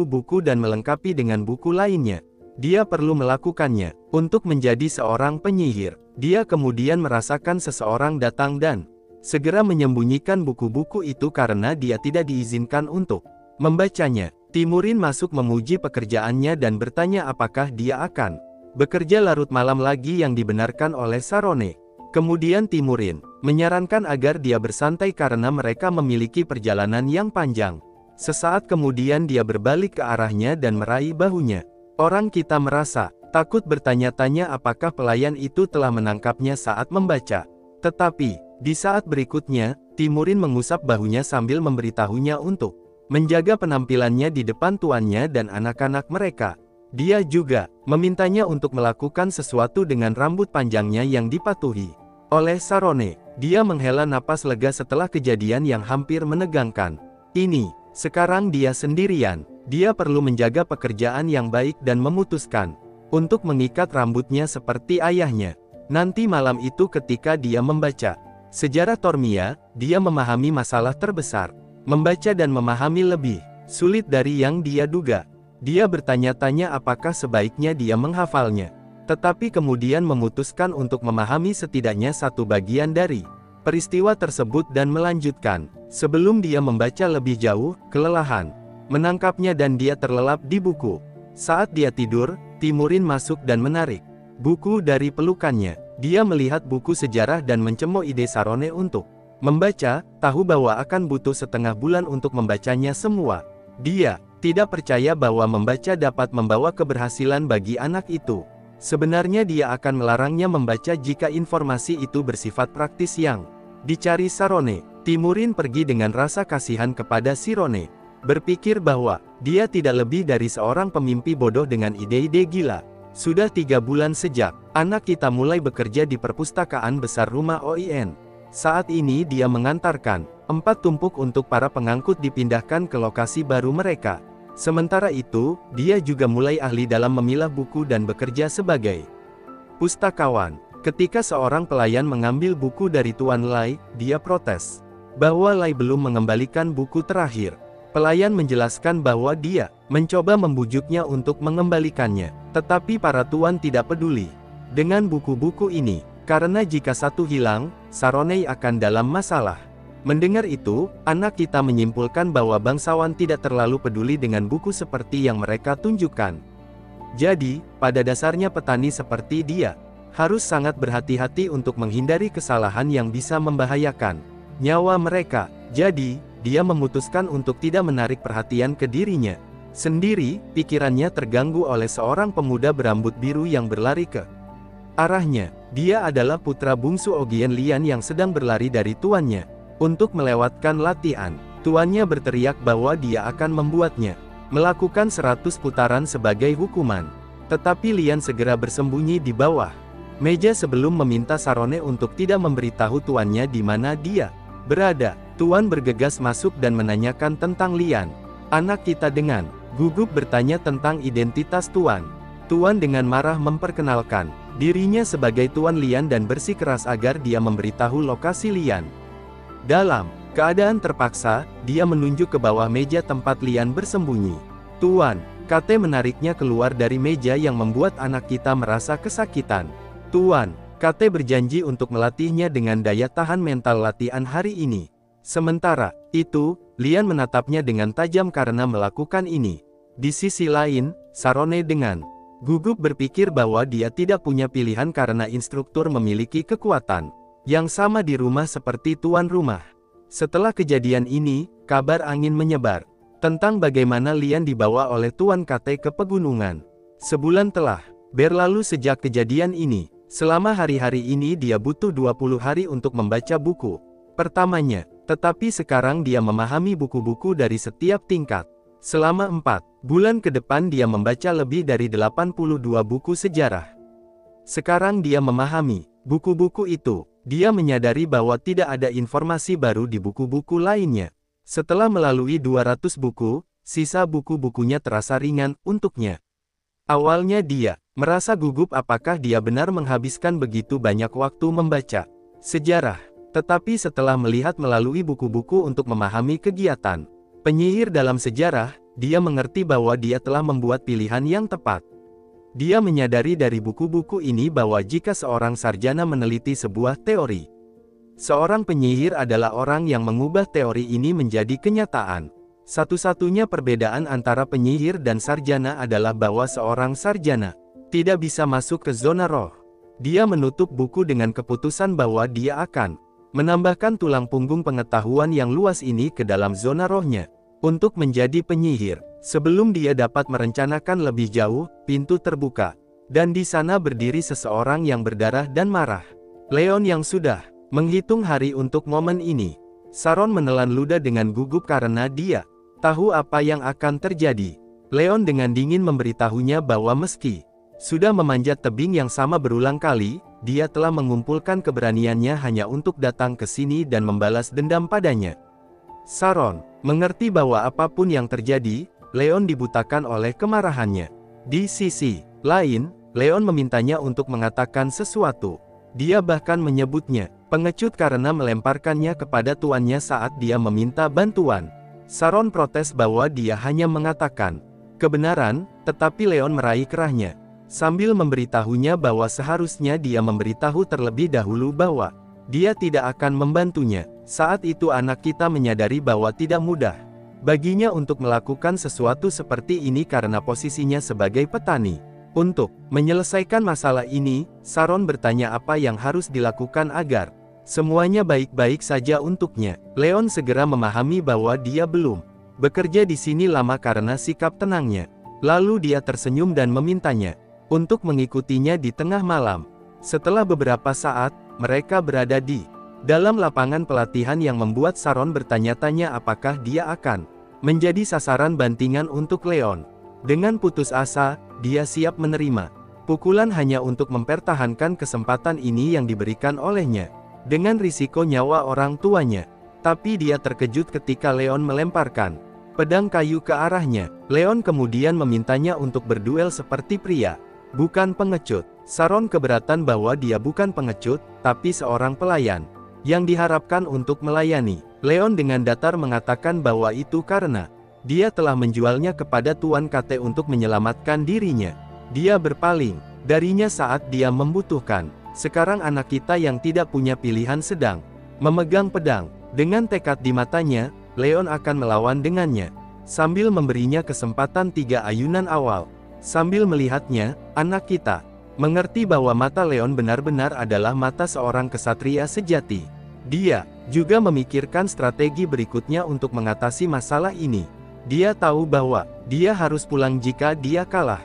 buku dan melengkapi dengan buku lainnya. Dia perlu melakukannya. Untuk menjadi seorang penyihir, dia kemudian merasakan seseorang datang dan segera menyembunyikan buku-buku itu karena dia tidak diizinkan untuk membacanya. Timurin masuk memuji pekerjaannya dan bertanya apakah dia akan bekerja larut malam lagi yang dibenarkan oleh Sarone. Kemudian Timurin menyarankan agar dia bersantai karena mereka memiliki perjalanan yang panjang. Sesaat kemudian dia berbalik ke arahnya dan meraih bahunya. Orang kita merasa takut bertanya-tanya apakah pelayan itu telah menangkapnya saat membaca. Tetapi, di saat berikutnya, Timurin mengusap bahunya sambil memberitahunya untuk menjaga penampilannya di depan tuannya dan anak-anak mereka. Dia juga memintanya untuk melakukan sesuatu dengan rambut panjangnya yang dipatuhi oleh Sarone. Dia menghela napas lega setelah kejadian yang hampir menegangkan. Sekarang dia sendirian. Dia perlu menjaga pekerjaan yang baik dan memutuskan untuk mengikat rambutnya seperti ayahnya. Nanti malam itu ketika dia membaca sejarah Tormia, dia memahami masalah terbesar. Membaca dan memahami lebih sulit dari yang dia duga. Dia bertanya-tanya apakah sebaiknya dia menghafalnya. Tetapi kemudian memutuskan untuk memahami setidaknya satu bagian dari peristiwa tersebut dan melanjutkan. Sebelum dia membaca lebih jauh, kelelahan menangkapnya dan dia terlelap di buku. Saat dia tidur, Timurin masuk dan menarik buku dari pelukannya. Dia melihat buku sejarah dan mencemooh ide Sarone untuk membaca, tahu bahwa akan butuh setengah bulan untuk membacanya semua. Dia tidak percaya bahwa membaca dapat membawa keberhasilan bagi anak itu. Sebenarnya dia akan melarangnya membaca jika informasi itu bersifat praktis yang dicari Sarone. Timurin pergi dengan rasa kasihan kepada Sirone. Berpikir bahwa dia tidak lebih dari seorang pemimpi bodoh dengan ide-ide gila. Sudah 3 bulan sejak anak kita mulai bekerja di perpustakaan besar rumah OIN. Saat ini dia mengantarkan 4 tumpuk untuk para pengangkut dipindahkan ke lokasi baru mereka. Sementara itu, dia juga mulai ahli dalam memilah buku dan bekerja sebagai pustakawan. Ketika seorang pelayan mengambil buku dari Tuan Lai, dia protes bahwa Lai belum mengembalikan buku terakhir. Pelayan menjelaskan bahwa dia mencoba membujuknya untuk mengembalikannya, tetapi para tuan tidak peduli dengan buku-buku ini. Karena jika satu hilang, Sarone akan dalam masalah. Mendengar itu, anak kita menyimpulkan bahwa bangsawan tidak terlalu peduli dengan buku seperti yang mereka tunjukkan. Jadi, pada dasarnya petani seperti dia harus sangat berhati-hati untuk menghindari kesalahan yang bisa membahayakan nyawa mereka. Jadi, dia memutuskan untuk tidak menarik perhatian ke dirinya sendiri. Pikirannya terganggu oleh seorang pemuda berambut biru yang berlari ke arahnya. Dia adalah putra bungsu Ogien Lian yang sedang berlari dari tuannya. Untuk melewatkan latihan, tuannya berteriak bahwa dia akan membuatnya melakukan 100 putaran sebagai hukuman. Tetapi Lian segera bersembunyi di bawah meja sebelum meminta Sarone untuk tidak memberitahu tuannya di mana dia berada. Tuan bergegas masuk dan menanyakan tentang Lian. Anak kita dengan gugup bertanya tentang identitas Tuan. Tuan dengan marah memperkenalkan dirinya sebagai Tuan Lian dan bersikeras agar dia memberitahu lokasi Lian. Dalam keadaan terpaksa, dia menunjuk ke bawah meja tempat Lian bersembunyi. Tuan, Kate menariknya keluar dari meja yang membuat anak kita merasa kesakitan. Tuan, Kate berjanji untuk melatihnya dengan daya tahan mental latihan hari ini. Sementara itu, Lian menatapnya dengan tajam karena melakukan ini. Di sisi lain, Sarone dengan gugup berpikir bahwa dia tidak punya pilihan karena instruktur memiliki kekuatan yang sama di rumah seperti tuan rumah. Setelah kejadian ini, kabar angin menyebar tentang bagaimana Lian dibawa oleh Tuan Kate ke pegunungan. Sebulan telah berlalu sejak kejadian ini. Selama hari-hari ini dia butuh 20 hari untuk membaca buku pertamanya, tetapi sekarang dia memahami buku-buku dari setiap tingkat. Selama 4 bulan ke depan dia membaca lebih dari 82 buku sejarah. Sekarang dia memahami buku-buku itu. Dia menyadari bahwa tidak ada informasi baru di buku-buku lainnya. Setelah melalui 200 buku, sisa buku-bukunya terasa ringan untuknya. Awalnya dia merasa gugup apakah dia benar menghabiskan begitu banyak waktu membaca sejarah. Tetapi setelah melihat melalui buku-buku untuk memahami kegiatan penyihir dalam sejarah, dia mengerti bahwa dia telah membuat pilihan yang tepat. Dia menyadari dari buku-buku ini bahwa jika seorang sarjana meneliti sebuah teori, seorang penyihir adalah orang yang mengubah teori ini menjadi kenyataan. Satu-satunya perbedaan antara penyihir dan sarjana adalah bahwa seorang sarjana tidak bisa masuk ke zona roh. Dia menutup buku dengan keputusan bahwa dia akan menambahkan tulang punggung pengetahuan yang luas ini ke dalam zona rohnya untuk menjadi penyihir. Sebelum dia dapat merencanakan lebih jauh, pintu terbuka, dan di sana berdiri seseorang yang berdarah dan marah. Leon yang sudah menghitung hari untuk momen ini. Saron menelan ludah dengan gugup karena dia tahu apa yang akan terjadi. Leon dengan dingin memberitahunya bahwa meski sudah memanjat tebing yang sama berulang kali, dia telah mengumpulkan keberaniannya hanya untuk datang ke sini dan membalas dendam padanya. Saron mengerti bahwa apapun yang terjadi, Leon dibutakan oleh kemarahannya. Di sisi lain, Leon memintanya untuk mengatakan sesuatu. Dia bahkan menyebutnya pengecut karena melemparkannya kepada tuannya saat dia meminta bantuan. Saron protes bahwa dia hanya mengatakan kebenaran, tetapi Leon meraih kerahnya sambil memberitahunya bahwa seharusnya dia memberitahu terlebih dahulu bahwa dia tidak akan membantunya. Saat itu anak kita menyadari bahwa tidak mudah baginya untuk melakukan sesuatu seperti ini karena posisinya sebagai petani. Untuk menyelesaikan masalah ini, Saron bertanya apa yang harus dilakukan agar semuanya baik-baik saja untuknya. Leon segera memahami bahwa dia belum bekerja di sini lama karena sikap tenangnya. Lalu dia tersenyum dan memintanya untuk mengikutinya di tengah malam. Setelah beberapa saat, mereka berada di dalam lapangan pelatihan yang membuat Saron bertanya-tanya apakah dia akan menjadi sasaran bantingan untuk Leon. Dengan putus asa, dia siap menerima pukulan hanya untuk mempertahankan kesempatan ini yang diberikan olehnya, dengan risiko nyawa orang tuanya. Tapi dia terkejut ketika Leon melemparkan pedang kayu ke arahnya. Leon kemudian memintanya untuk berduel seperti pria, bukan pengecut. Saron keberatan bahwa dia bukan pengecut, tapi seorang pelayan yang diharapkan untuk melayani. Leon dengan datar mengatakan bahwa itu karena dia telah menjualnya kepada Tuan Kate untuk menyelamatkan dirinya. Dia berpaling darinya saat dia membutuhkan. Sekarang anak kita yang tidak punya pilihan sedang memegang pedang. Dengan tekad di matanya, Leon akan melawan dengannya, sambil memberinya kesempatan 3 ayunan awal. Sambil melihatnya, anak kita mengerti bahwa mata Leon benar-benar adalah mata seorang kesatria sejati. Dia juga memikirkan strategi berikutnya untuk mengatasi masalah ini. Dia tahu bahwa dia harus pulang jika dia kalah.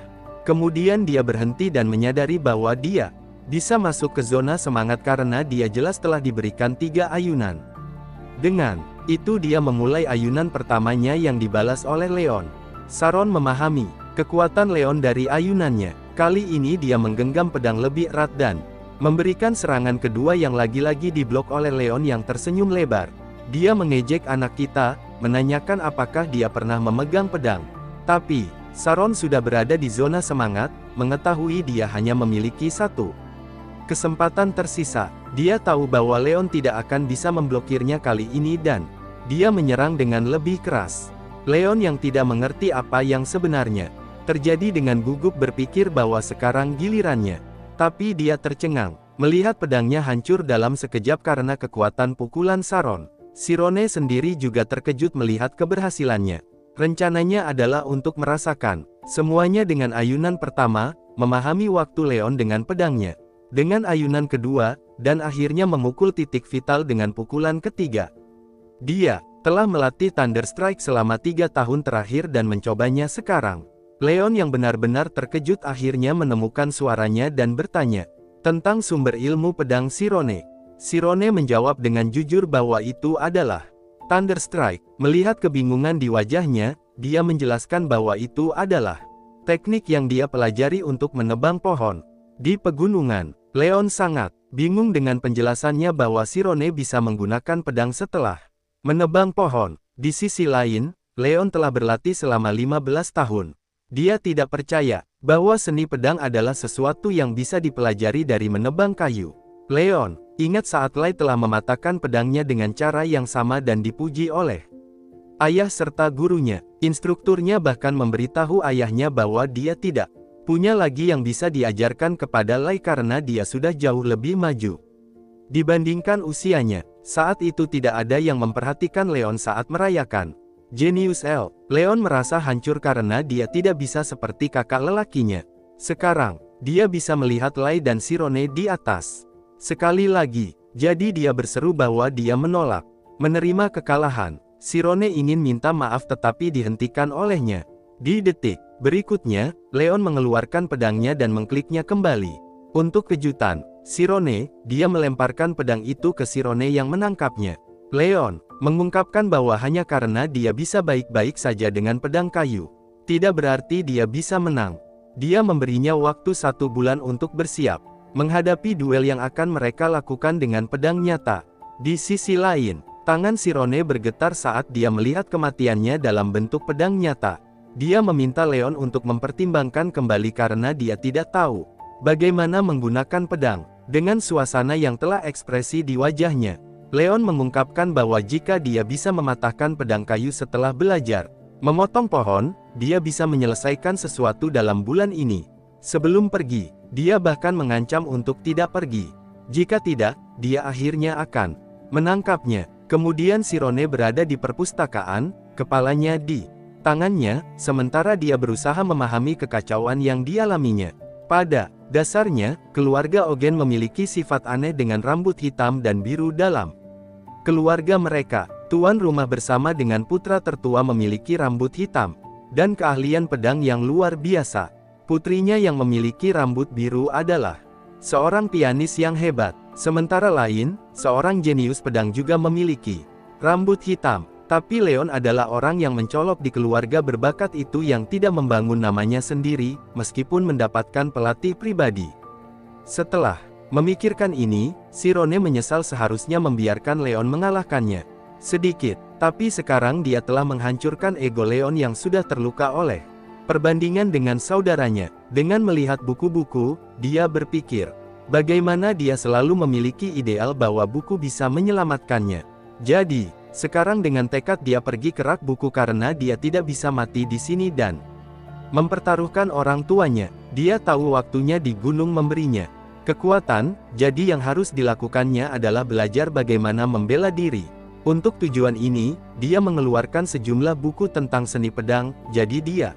Kemudian dia berhenti dan menyadari bahwa dia bisa masuk ke zona semangat karena dia jelas telah diberikan 3 ayunan. Dengan itu dia memulai ayunan pertamanya yang dibalas oleh Leon. Saron memahami kekuatan Leon dari ayunannya. Kali ini dia menggenggam pedang lebih erat dan memberikan serangan kedua yang lagi-lagi diblok oleh Leon yang tersenyum lebar. Dia mengejek anak kita, menanyakan apakah dia pernah memegang pedang. Tapi Saron sudah berada di zona semangat, mengetahui dia hanya memiliki 1 kesempatan tersisa. Dia tahu bahwa Leon tidak akan bisa memblokirnya kali ini dan dia menyerang dengan lebih keras. Leon yang tidak mengerti apa yang sebenarnya terjadi dengan gugup berpikir bahwa sekarang gilirannya. Tapi dia tercengang melihat pedangnya hancur dalam sekejap karena kekuatan pukulan Saron. Sirone sendiri juga terkejut melihat keberhasilannya. Rencananya adalah untuk merasakan semuanya dengan ayunan pertama, memahami waktu Leon dengan pedangnya, dengan ayunan kedua, dan akhirnya memukul titik vital dengan pukulan ketiga. Dia telah melatih Thunder Strike selama 3 tahun terakhir dan mencobanya sekarang. Leon yang benar-benar terkejut akhirnya menemukan suaranya dan bertanya tentang sumber ilmu pedang Sirone. Sirone menjawab dengan jujur bahwa itu adalah Thunder Strike. Melihat kebingungan di wajahnya, dia menjelaskan bahwa itu adalah teknik yang dia pelajari untuk menebang pohon di pegunungan. Leon sangat bingung dengan penjelasannya bahwa Sirone bisa menggunakan pedang setelah menebang pohon. Di sisi lain, Leon telah berlatih selama 15 tahun Dia tidak percaya bahwa seni pedang adalah sesuatu yang bisa dipelajari dari menebang kayu. Leon ingat saat Lai telah mematahkan pedangnya dengan cara yang sama dan dipuji oleh ayah serta gurunya. Instrukturnya bahkan memberitahu ayahnya bahwa dia tidak punya lagi yang bisa diajarkan kepada Lai karena dia sudah jauh lebih maju dibandingkan usianya. Saat itu tidak ada yang memperhatikan Leon saat merayakan Genius L. Leon merasa hancur karena dia tidak bisa seperti kakak lelakinya. Sekarang, dia bisa melihat Lai dan Shirone di atas. Sekali lagi, jadi dia berseru bahwa dia menolak menerima kekalahan. Shirone ingin minta maaf tetapi dihentikan olehnya. Di detik berikutnya, Leon mengeluarkan pedangnya dan mengkliknya kembali. Untuk kejutan Shirone, dia melemparkan pedang itu ke Shirone yang menangkapnya. Leon mengungkapkan bahwa hanya karena dia bisa baik-baik saja dengan pedang kayu, tidak berarti dia bisa menang. Dia memberinya waktu 1 bulan untuk bersiap menghadapi duel yang akan mereka lakukan dengan pedang nyata. Di sisi lain, tangan Shirone bergetar saat dia melihat kematiannya dalam bentuk pedang nyata. Dia meminta Leon untuk mempertimbangkan kembali karena dia tidak tahu bagaimana menggunakan pedang. Dengan suasana yang telah ekspresi di wajahnya, Leon mengungkapkan bahwa jika dia bisa mematahkan pedang kayu setelah belajar memotong pohon, dia bisa menyelesaikan sesuatu dalam bulan ini. Sebelum pergi, dia bahkan mengancam untuk tidak pergi. Jika tidak, dia akhirnya akan menangkapnya. Kemudian Shirone berada di perpustakaan, kepalanya di tangannya, sementara dia berusaha memahami kekacauan yang dialaminya. Pada dasarnya, keluarga Ogen memiliki sifat aneh dengan rambut hitam dan biru dalam keluarga mereka. Tuan rumah bersama dengan putra tertua memiliki rambut hitam dan keahlian pedang yang luar biasa. Putrinya yang memiliki rambut biru adalah seorang pianis yang hebat. Sementara lain, seorang jenius pedang juga memiliki rambut hitam. Tapi Leon adalah orang yang mencolok di keluarga berbakat itu yang tidak membangun namanya sendiri, meskipun mendapatkan pelatih pribadi. Setelah memikirkan ini, Shirone menyesal seharusnya membiarkan Leon mengalahkannya. Sedikit, tapi sekarang dia telah menghancurkan ego Leon yang sudah terluka oleh perbandingan dengan saudaranya. Dengan melihat buku-buku, dia berpikir, bagaimana dia selalu memiliki ideal bahwa buku bisa menyelamatkannya. Jadi, sekarang dengan tekad dia pergi ke rak buku karena dia tidak bisa mati di sini dan mempertaruhkan orang tuanya. Dia tahu waktunya di gunung memberinya kekuatan, jadi yang harus dilakukannya adalah belajar bagaimana membela diri. Untuk tujuan ini, dia mengeluarkan sejumlah buku tentang seni pedang, jadi dia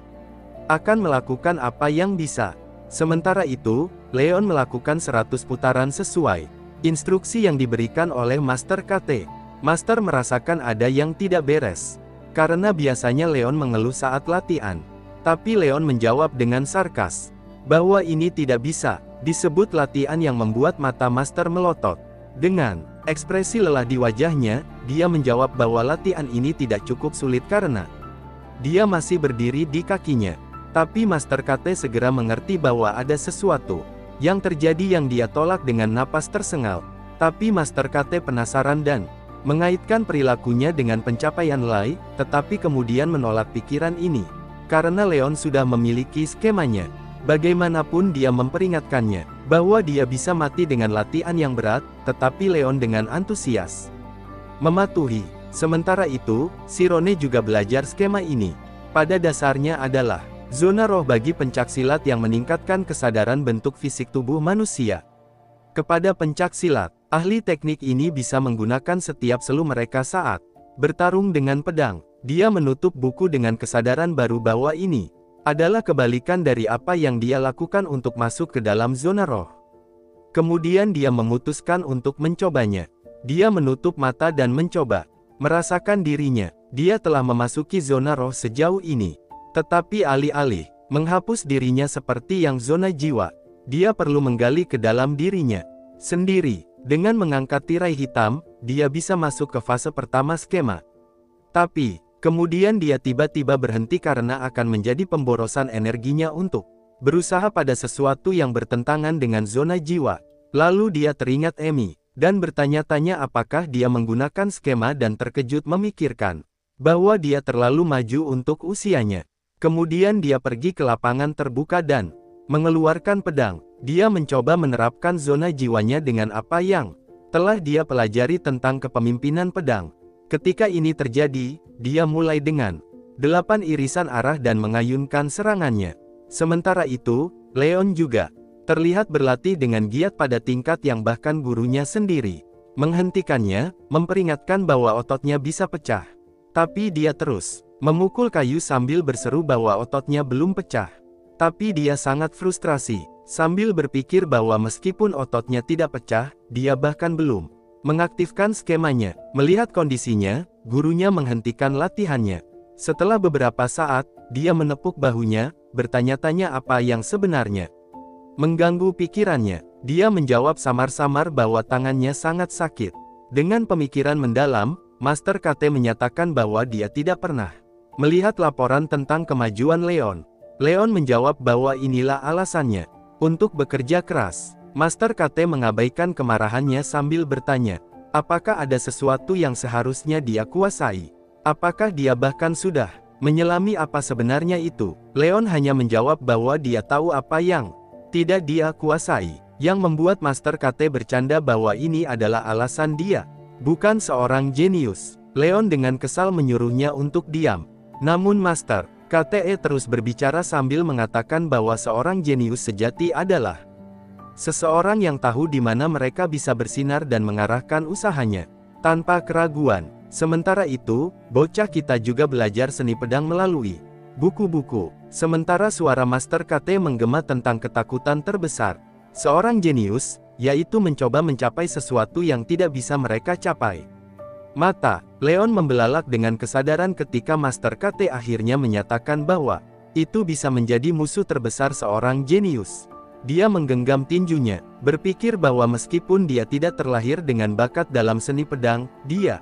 akan melakukan apa yang bisa. Sementara itu, Leon melakukan 100 putaran sesuai instruksi yang diberikan oleh Master KT. Master merasakan ada yang tidak beres, karena biasanya Leon mengeluh saat latihan. Tapi Leon menjawab dengan sarkas, bahwa ini tidak bisa disebut latihan yang membuat mata Master melotot. Dengan ekspresi lelah di wajahnya, dia menjawab bahwa latihan ini tidak cukup sulit karena dia masih berdiri di kakinya. Tapi Master KT segera mengerti bahwa ada sesuatu yang terjadi yang dia tolak dengan napas tersengal. Tapi Master KT penasaran dan mengaitkan perilakunya dengan pencapaian Lai, tetapi kemudian menolak pikiran ini. Karena Leon sudah memiliki skemanya. Bagaimanapun dia memperingatkannya, bahwa dia bisa mati dengan latihan yang berat, tetapi Leon dengan antusias mematuhi. Sementara itu, Shirone juga belajar skema ini. Pada dasarnya adalah zona roh bagi pencaksilat yang meningkatkan kesadaran bentuk fisik tubuh manusia. Kepada pencaksilat, ahli teknik ini bisa menggunakan setiap selu mereka saat bertarung dengan pedang. Dia menutup buku dengan kesadaran baru bahwa ini adalah kebalikan dari apa yang dia lakukan untuk masuk ke dalam zona roh. Kemudian dia memutuskan untuk mencobanya. Dia menutup mata dan mencoba merasakan dirinya. Dia telah memasuki zona roh sejauh ini. Tetapi alih-alih menghapus dirinya seperti yang zona jiwa, dia perlu menggali ke dalam dirinya sendiri. Dengan mengangkat tirai hitam, dia bisa masuk ke fase pertama skema. Tapi kemudian dia tiba-tiba berhenti karena akan menjadi pemborosan energinya untuk berusaha pada sesuatu yang bertentangan dengan zona jiwa. Lalu dia teringat Emi, dan bertanya-tanya apakah dia menggunakan skema dan terkejut memikirkan bahwa dia terlalu maju untuk usianya. Kemudian dia pergi ke lapangan terbuka dan mengeluarkan pedang. Dia mencoba menerapkan zona jiwanya dengan apa yang telah dia pelajari tentang kepemimpinan pedang. Ketika ini terjadi, dia mulai dengan 8 irisan arah dan mengayunkan serangannya. Sementara itu, Leon juga terlihat berlatih dengan giat pada tingkat yang bahkan gurunya sendiri menghentikannya, memperingatkan bahwa ototnya bisa pecah. Tapi dia terus memukul kayu sambil berseru bahwa ototnya belum pecah. Tapi dia sangat frustrasi, sambil berpikir bahwa meskipun ototnya tidak pecah, dia bahkan belum mengaktifkan skemanya. Melihat kondisinya, gurunya menghentikan latihannya. Setelah beberapa saat, dia menepuk bahunya, bertanya-tanya apa yang sebenarnya mengganggu pikirannya. Dia menjawab samar-samar bahwa tangannya sangat sakit. Dengan pemikiran mendalam, Master KT menyatakan bahwa dia tidak pernah melihat laporan tentang kemajuan Leon. Leon menjawab bahwa inilah alasannya untuk bekerja keras. Master KT mengabaikan kemarahannya sambil bertanya, apakah ada sesuatu yang seharusnya dia kuasai? Apakah dia bahkan sudah menyelami apa sebenarnya itu? Leon hanya menjawab bahwa dia tahu apa yang tidak dia kuasai, yang membuat Master KT bercanda bahwa ini adalah alasan dia bukan seorang jenius. Leon dengan kesal menyuruhnya untuk diam. Namun Master KTE terus berbicara sambil mengatakan bahwa seorang jenius sejati adalah seseorang yang tahu di mana mereka bisa bersinar dan mengarahkan usahanya tanpa keraguan. Sementara itu, bocah kita juga belajar seni pedang melalui buku-buku. Sementara suara Master KT menggema tentang ketakutan terbesar seorang jenius, yaitu mencoba mencapai sesuatu yang tidak bisa mereka capai. Mata Leon membelalak dengan kesadaran ketika Master KT akhirnya menyatakan bahwa itu bisa menjadi musuh terbesar seorang jenius. Dia menggenggam tinjunya, berpikir bahwa meskipun dia tidak terlahir dengan bakat dalam seni pedang, dia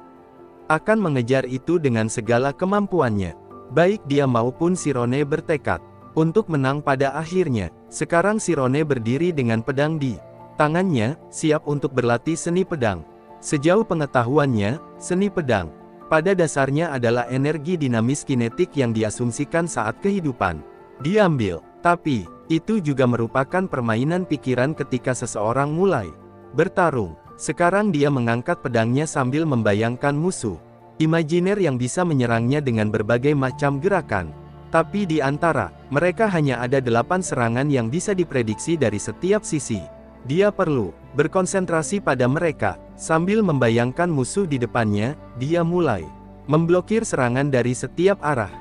akan mengejar itu dengan segala kemampuannya. Baik dia maupun Sirone bertekad untuk menang pada akhirnya. Sekarang Sirone berdiri dengan pedang di tangannya, siap untuk berlatih seni pedang. Sejauh pengetahuannya, seni pedang pada dasarnya adalah energi dinamis kinetik yang diasumsikan saat kehidupan diambil. Tapi, itu juga merupakan permainan pikiran ketika seseorang mulai bertarung. Sekarang dia mengangkat pedangnya sambil membayangkan musuh imajiner yang bisa menyerangnya dengan berbagai macam gerakan. Tapi di antara mereka hanya ada 8 serangan yang bisa diprediksi dari setiap sisi. Dia perlu berkonsentrasi pada mereka. Sambil membayangkan musuh di depannya, dia mulai memblokir serangan dari setiap arah.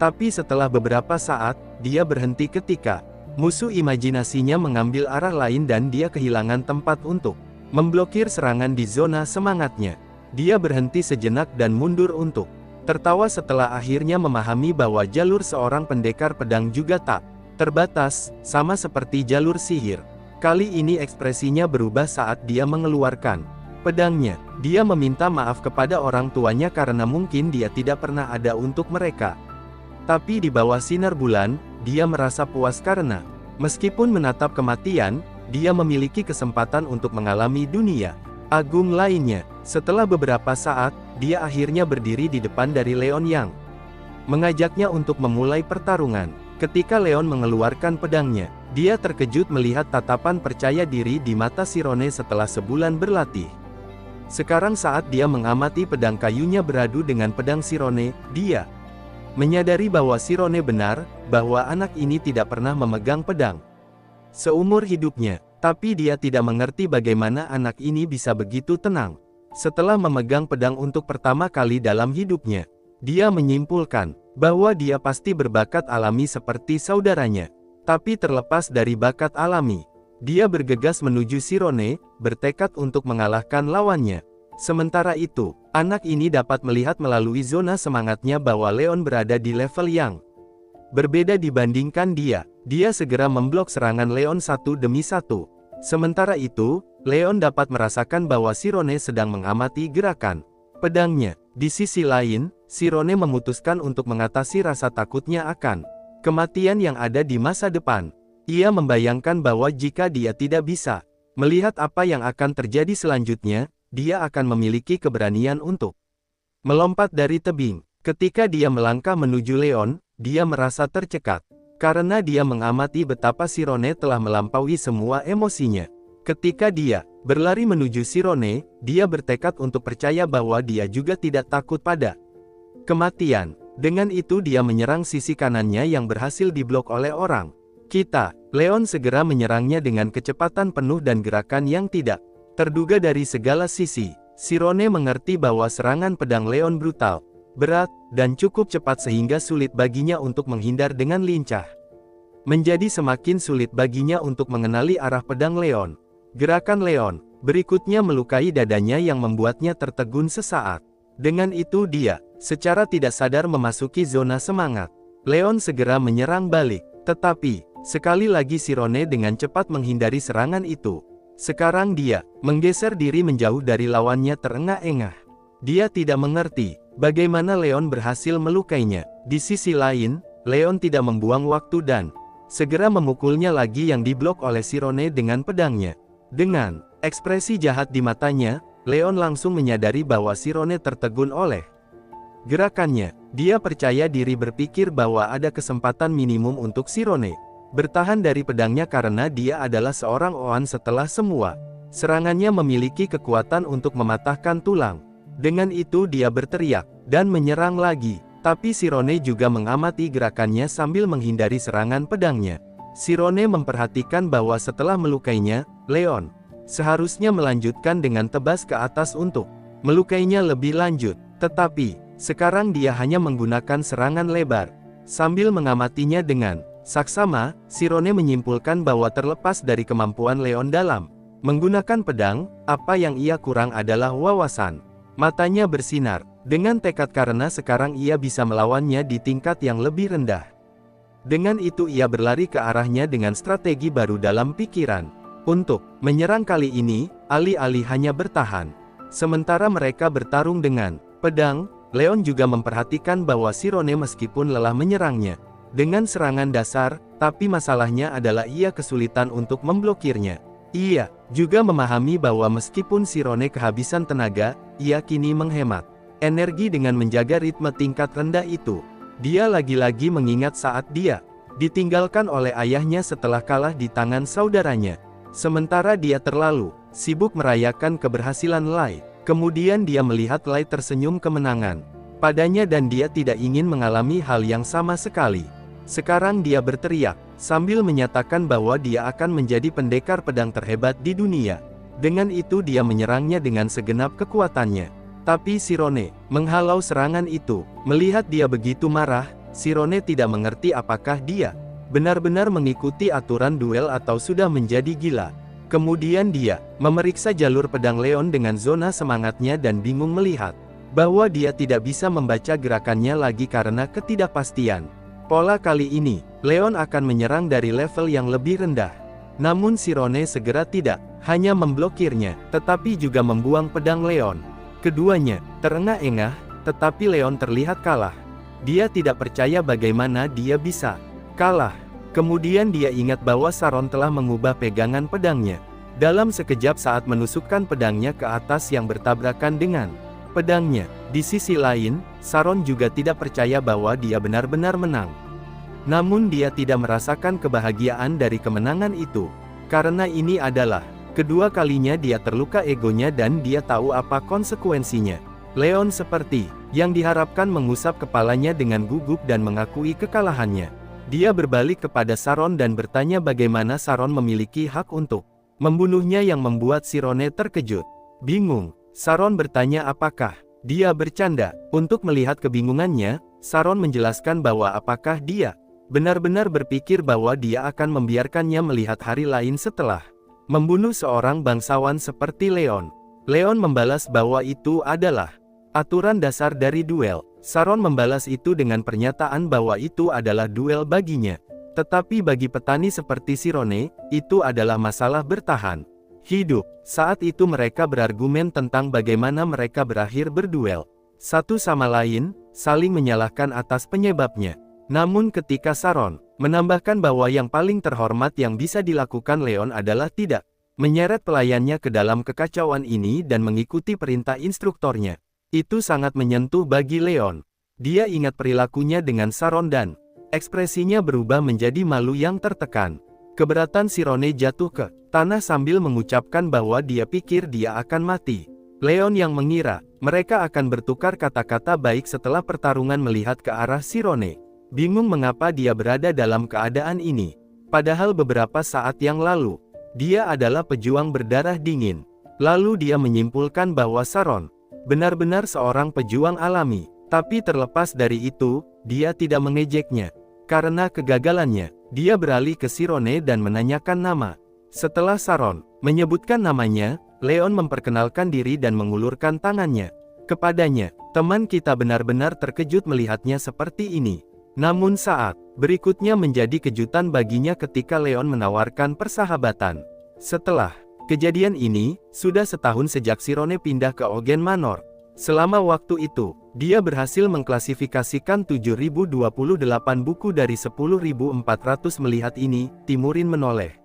Tapi setelah beberapa saat, dia berhenti ketika musuh imajinasinya mengambil arah lain dan dia kehilangan tempat untuk memblokir serangan di zona semangatnya. Dia berhenti sejenak dan mundur untuk tertawa setelah akhirnya memahami bahwa jalur seorang pendekar pedang juga tak terbatas, sama seperti jalur sihir. Kali ini ekspresinya berubah saat dia mengeluarkan pedangnya. Dia meminta maaf kepada orang tuanya karena mungkin dia tidak pernah ada untuk mereka. Tapi di bawah sinar bulan, dia merasa puas karena meskipun menatap kematian, dia memiliki kesempatan untuk mengalami dunia agung lainnya. Setelah beberapa saat, dia akhirnya berdiri di depan dari Leon yang mengajaknya untuk memulai pertarungan. Ketika Leon mengeluarkan pedangnya, dia terkejut melihat tatapan percaya diri di mata Sirone setelah sebulan berlatih. Sekarang saat dia mengamati pedang kayunya beradu dengan pedang Sirone, dia menyadari bahwa Sirone benar, bahwa anak ini tidak pernah memegang pedang seumur hidupnya. Tapi dia tidak mengerti bagaimana anak ini bisa begitu tenang. Setelah memegang pedang untuk pertama kali dalam hidupnya, dia menyimpulkan bahwa dia pasti berbakat alami seperti saudaranya. Tapi terlepas dari bakat alami, dia bergegas menuju Sirone, bertekad untuk mengalahkan lawannya. Sementara itu, anak ini dapat melihat melalui zona semangatnya bahwa Leon berada di level yang berbeda dibandingkan dia. Dia segera memblok serangan Leon satu demi satu. Sementara itu, Leon dapat merasakan bahwa Sirone sedang mengamati gerakan pedangnya. Di sisi lain, Sirone memutuskan untuk mengatasi rasa takutnya akan kematian yang ada di masa depan. Ia membayangkan bahwa jika dia tidak bisa melihat apa yang akan terjadi selanjutnya, dia akan memiliki keberanian untuk melompat dari tebing. Ketika dia melangkah menuju Leon, dia merasa tercekat. Karena dia mengamati betapa Shirone telah melampaui semua emosinya. Ketika dia berlari menuju Shirone, dia bertekad untuk percaya bahwa dia juga tidak takut pada kematian. Dengan itu dia menyerang sisi kanannya yang berhasil diblok oleh orang. Leon segera menyerangnya dengan kecepatan penuh dan gerakan yang tidak terduga dari segala sisi. Shirone mengerti bahwa serangan pedang Leon brutal, berat, dan cukup cepat sehingga sulit baginya untuk menghindar dengan lincah. Menjadi semakin sulit baginya untuk mengenali arah pedang Leon. Gerakan Leon berikutnya melukai dadanya yang membuatnya tertegun sesaat. Dengan itu dia, secara tidak sadar memasuki zona semangat. Leon segera menyerang balik, tetapi, sekali lagi Shirone dengan cepat menghindari serangan itu. Sekarang dia, menggeser diri menjauh dari lawannya terengah-engah. Dia tidak mengerti bagaimana Leon berhasil melukainya. Di sisi lain, Leon tidak membuang waktu dan segera memukulnya lagi yang diblok oleh Shirone dengan pedangnya. Dengan ekspresi jahat di matanya, Leon langsung menyadari bahwa Shirone tertegun oleh gerakannya. Dia percaya diri berpikir bahwa ada kesempatan minimum untuk Shirone bertahan dari pedangnya karena dia adalah seorang Oan setelah semua serangannya memiliki kekuatan untuk mematahkan tulang. Dengan itu dia berteriak dan menyerang lagi, tapi Shirone juga mengamati gerakannya sambil menghindari serangan pedangnya. Shirone memperhatikan bahwa setelah melukainya, Leon seharusnya melanjutkan dengan tebas ke atas untuk melukainya lebih lanjut, tetapi sekarang dia hanya menggunakan serangan lebar. Sambil mengamatinya dengan saksama, Shirone menyimpulkan bahwa terlepas dari kemampuan Leon dalam menggunakan pedang, apa yang ia kurang adalah wawasan. Matanya bersinar dengan tekad karena sekarang ia bisa melawannya di tingkat yang lebih rendah. Dengan itu ia berlari ke arahnya dengan strategi baru dalam pikiran. Untuk menyerang kali ini, alih-alih hanya bertahan. Sementara mereka bertarung dengan pedang, Leon juga memperhatikan bahwa Shirone meskipun lelah menyerangnya dengan serangan dasar, tapi masalahnya adalah ia kesulitan untuk memblokirnya. Ia juga memahami bahwa meskipun Shirone kehabisan tenaga, ia kini menghemat energi dengan menjaga ritme tingkat rendah itu. Dia lagi-lagi mengingat saat dia ditinggalkan oleh ayahnya setelah kalah di tangan saudaranya. Sementara dia terlalu sibuk merayakan keberhasilan Lai. Kemudian dia melihat Lai tersenyum kemenangan padanya dan dia tidak ingin mengalami hal yang sama sekali. Sekarang dia berteriak, sambil menyatakan bahwa dia akan menjadi pendekar pedang terhebat di dunia. Dengan itu dia menyerangnya dengan segenap kekuatannya. Tapi Shirone menghalau serangan itu. Melihat dia begitu marah, Shirone tidak mengerti apakah dia benar-benar mengikuti aturan duel atau sudah menjadi gila. Kemudian dia memeriksa jalur pedang Leon dengan zona semangatnya dan bingung melihat bahwa dia tidak bisa membaca gerakannya lagi karena ketidakpastian. Pola kali ini, Leon akan menyerang dari level yang lebih rendah. Namun Shirone segera tidak hanya memblokirnya, tetapi juga membuang pedang Leon. Keduanya terengah-engah, tetapi Leon terlihat kalah. Dia tidak percaya bagaimana dia bisa kalah. Kemudian dia ingat bahwa Saron telah mengubah pegangan pedangnya. Dalam sekejap saat menusukkan pedangnya ke atas yang bertabrakan dengan pedangnya. Di sisi lain, Saron juga tidak percaya bahwa dia benar-benar menang. Namun dia tidak merasakan kebahagiaan dari kemenangan itu. Karena ini adalah kedua kalinya dia terluka egonya dan dia tahu apa konsekuensinya. Leon seperti yang diharapkan mengusap kepalanya dengan gugup dan mengakui kekalahannya. Dia berbalik kepada Saron dan bertanya bagaimana Saron memiliki hak untuk membunuhnya yang membuat Shirone terkejut. Bingung, Saron bertanya apakah dia bercanda. Untuk melihat kebingungannya, Saron menjelaskan bahwa apakah dia benar-benar berpikir bahwa dia akan membiarkannya melihat hari lain setelah membunuh seorang bangsawan seperti Leon. Leon membalas bahwa itu adalah aturan dasar dari duel. Saron membalas itu dengan pernyataan bahwa itu adalah duel baginya. Tetapi bagi petani seperti Shirone, itu adalah masalah bertahan hidup. Saat itu mereka berargumen tentang bagaimana mereka berakhir berduel. Satu sama lain, saling menyalahkan atas penyebabnya. Namun ketika Saron menambahkan bahwa yang paling terhormat yang bisa dilakukan Leon adalah tidak menyeret pelayannya ke dalam kekacauan ini dan mengikuti perintah instruktornya. Itu sangat menyentuh bagi Leon. Dia ingat perilakunya dengan Saron dan ekspresinya berubah menjadi malu yang tertekan. Keberatan Sirone jatuh ke tanah sambil mengucapkan bahwa dia pikir dia akan mati. Leon yang mengira mereka akan bertukar kata-kata baik setelah pertarungan melihat ke arah Sirone. Bingung mengapa dia berada dalam keadaan ini. Padahal beberapa saat yang lalu, dia adalah pejuang berdarah dingin. Lalu dia menyimpulkan bahwa Saron benar-benar seorang pejuang alami. Tapi terlepas dari itu, dia tidak mengejeknya. Karena kegagalannya, dia beralih ke Sirone dan menanyakan nama. Setelah Saron menyebutkan namanya, Leon memperkenalkan diri dan mengulurkan tangannya kepadanya. Teman kita benar-benar terkejut melihatnya seperti ini. Namun saat berikutnya menjadi kejutan baginya ketika Leon menawarkan persahabatan. Setelah kejadian ini, sudah setahun sejak Sirone pindah ke Ogen Manor. Selama waktu itu, dia berhasil mengklasifikasikan 7.028 buku dari 10.400. Melihat ini, Timurin menoleh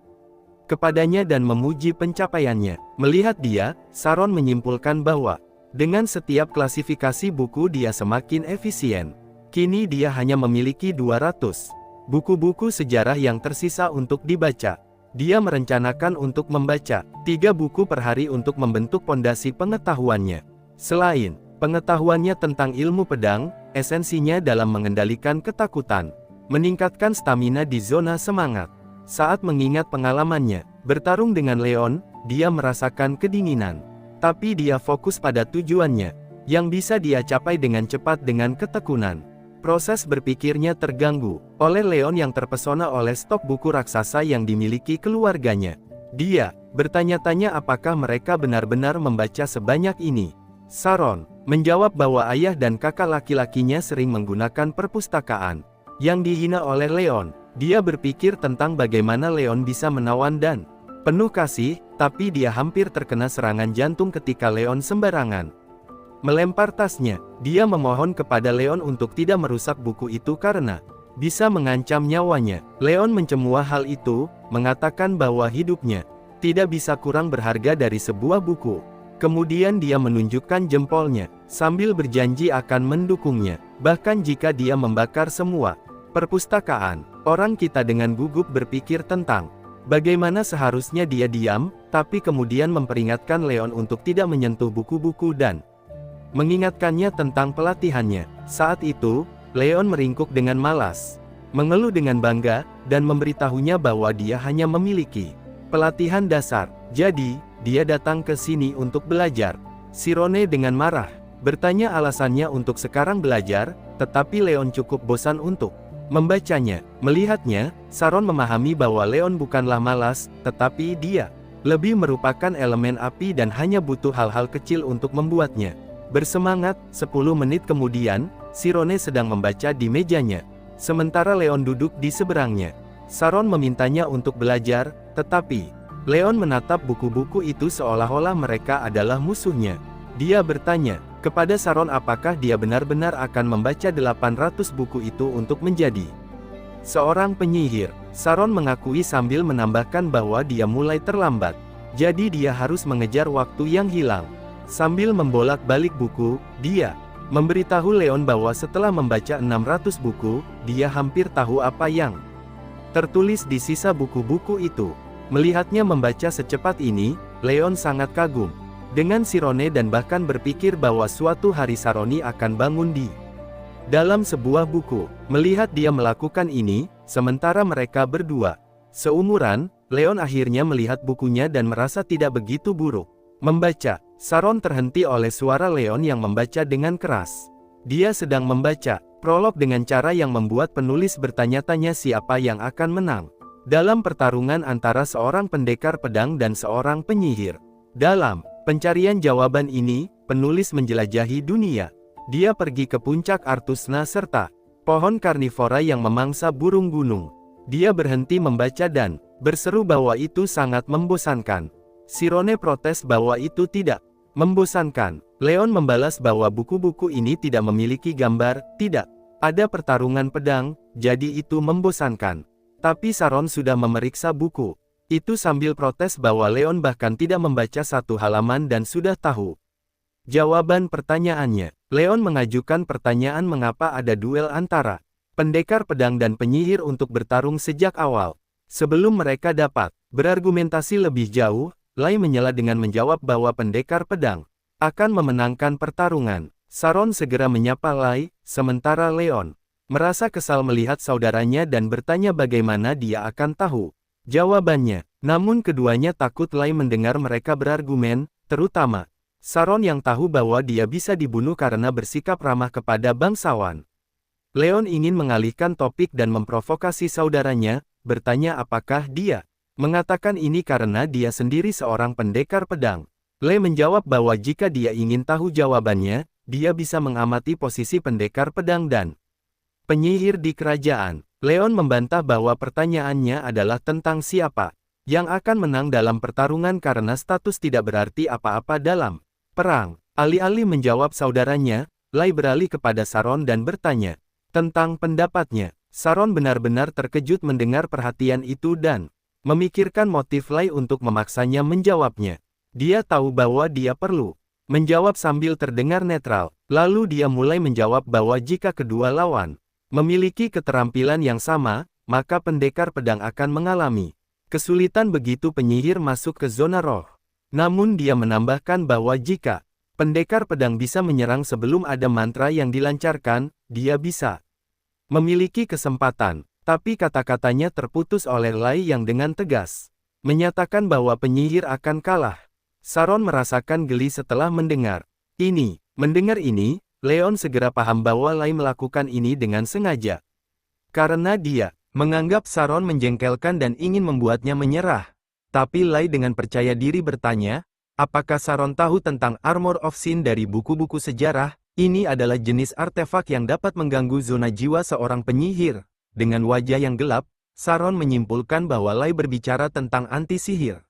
kepadanya dan memuji pencapaiannya. Melihat dia, Saron menyimpulkan bahwa dengan setiap klasifikasi buku dia semakin efisien. Kini dia hanya memiliki 200 buku-buku sejarah yang tersisa untuk dibaca. Dia merencanakan untuk membaca 3 buku per hari untuk membentuk pondasi pengetahuannya. Selain pengetahuannya tentang ilmu pedang, esensinya dalam mengendalikan ketakutan, meningkatkan stamina di zona semangat. Saat mengingat pengalamannya bertarung dengan Leon, dia merasakan kedinginan. Tapi dia fokus pada tujuannya, yang bisa dia capai dengan cepat dengan ketekunan. Proses berpikirnya terganggu oleh Leon yang terpesona oleh stok buku raksasa yang dimiliki keluarganya. Dia bertanya-tanya apakah mereka benar-benar membaca sebanyak ini. Saron menjawab bahwa ayah dan kakak laki-lakinya sering menggunakan perpustakaan yang dihina oleh Leon. Dia berpikir tentang bagaimana Leon bisa menawan dan penuh kasih, tapi dia hampir terkena serangan jantung ketika Leon sembarangan melempar tasnya. Dia memohon kepada Leon untuk tidak merusak buku itu karena bisa mengancam nyawanya. Leon mencemooh hal itu, mengatakan bahwa hidupnya tidak bisa kurang berharga dari sebuah buku. Kemudian dia menunjukkan jempolnya, sambil berjanji akan mendukungnya, bahkan jika dia membakar semua perpustakaan. Orang kita dengan gugup berpikir tentang bagaimana seharusnya dia diam, tapi kemudian memperingatkan Leon untuk tidak menyentuh buku-buku dan mengingatkannya tentang pelatihannya. Saat itu, Leon meringkuk dengan malas, mengeluh dengan bangga, dan memberitahunya bahwa dia hanya memiliki pelatihan dasar. Jadi, dia datang ke sini untuk belajar. Sirone dengan marah bertanya alasannya untuk sekarang belajar, tetapi Leon cukup bosan untuk membacanya. Melihatnya, Saron memahami bahwa Leon bukanlah malas, tetapi dia lebih merupakan elemen api dan hanya butuh hal-hal kecil untuk membuatnya bersemangat. 10 menit kemudian, Sirone sedang membaca di mejanya, sementara Leon duduk di seberangnya. Saron memintanya untuk belajar, tetapi Leon menatap buku-buku itu seolah-olah mereka adalah musuhnya. Dia bertanya kepada Saron apakah dia benar-benar akan membaca 800 buku itu untuk menjadi seorang penyihir. Saron mengakui sambil menambahkan bahwa dia mulai terlambat, jadi dia harus mengejar waktu yang hilang. Sambil membolak-balik buku, dia memberitahu Leon bahwa setelah membaca 600 buku, dia hampir tahu apa yang tertulis di sisa buku-buku itu. Melihatnya membaca secepat ini, Leon sangat kagum dengan Sirone dan bahkan berpikir bahwa suatu hari Saroni akan bangun di dalam sebuah buku. Melihat dia melakukan ini, sementara mereka berdua seumuran, Leon akhirnya melihat bukunya dan merasa tidak begitu buruk. Membaca, Saron terhenti oleh suara Leon yang membaca dengan keras. Dia sedang membaca prolog dengan cara yang membuat penulis bertanya-tanya siapa yang akan menang dalam pertarungan antara seorang pendekar pedang dan seorang penyihir. Dalam pencarian jawaban ini, penulis menjelajahi dunia. Dia pergi ke puncak Artusna serta pohon karnivora yang memangsa burung gunung. Dia berhenti membaca dan berseru bahwa itu sangat membosankan. Sirone protes bahwa itu tidak membosankan. Leon membalas bahwa buku-buku ini tidak memiliki gambar, tidak ada pertarungan pedang, jadi itu membosankan. Tapi Saron sudah memeriksa buku itu sambil protes bahwa Leon bahkan tidak membaca satu halaman dan sudah tahu jawaban pertanyaannya. Leon mengajukan pertanyaan mengapa ada duel antara pendekar pedang dan penyihir untuk bertarung sejak awal. Sebelum mereka dapat berargumentasi lebih jauh, Lai menyela dengan menjawab bahwa pendekar pedang akan memenangkan pertarungan. Saron segera menyapa Lai, sementara Leon merasa kesal melihat saudaranya dan bertanya bagaimana dia akan tahu jawabannya. Namun keduanya takut Lai mendengar mereka berargumen, terutama Saron yang tahu bahwa dia bisa dibunuh karena bersikap ramah kepada bangsawan. Leon ingin mengalihkan topik dan memprovokasi saudaranya, bertanya apakah dia mengatakan ini karena dia sendiri seorang pendekar pedang. Lei menjawab bahwa jika dia ingin tahu jawabannya, dia bisa mengamati posisi pendekar pedang dan penyihir di kerajaan. Leon membantah bahwa pertanyaannya adalah tentang siapa yang akan menang dalam pertarungan karena status tidak berarti apa-apa dalam perang. Alih-alih menjawab saudaranya, Lai beralih kepada Saron dan bertanya tentang pendapatnya. Saron benar-benar terkejut mendengar perhatian itu dan memikirkan motif Lai untuk memaksanya menjawabnya. Dia tahu bahwa dia perlu menjawab sambil terdengar netral. Lalu dia mulai menjawab bahwa jika kedua lawan memiliki keterampilan yang sama, maka pendekar pedang akan mengalami kesulitan begitu penyihir masuk ke zona roh. Namun dia menambahkan bahwa jika pendekar pedang bisa menyerang sebelum ada mantra yang dilancarkan, dia bisa memiliki kesempatan. Tapi kata-katanya terputus oleh Lai yang dengan tegas menyatakan bahwa penyihir akan kalah. Saron merasakan geli setelah mendengar ini. Mendengar ini, Leon segera paham bahwa Lai melakukan ini dengan sengaja. Karena dia menganggap Saron menjengkelkan dan ingin membuatnya menyerah. Tapi Lai dengan percaya diri bertanya, apakah Saron tahu tentang Armor of Sin dari buku-buku sejarah? Ini adalah jenis artefak yang dapat mengganggu zona jiwa seorang penyihir. Dengan wajah yang gelap, Saron menyimpulkan bahwa Lai berbicara tentang anti-sihir.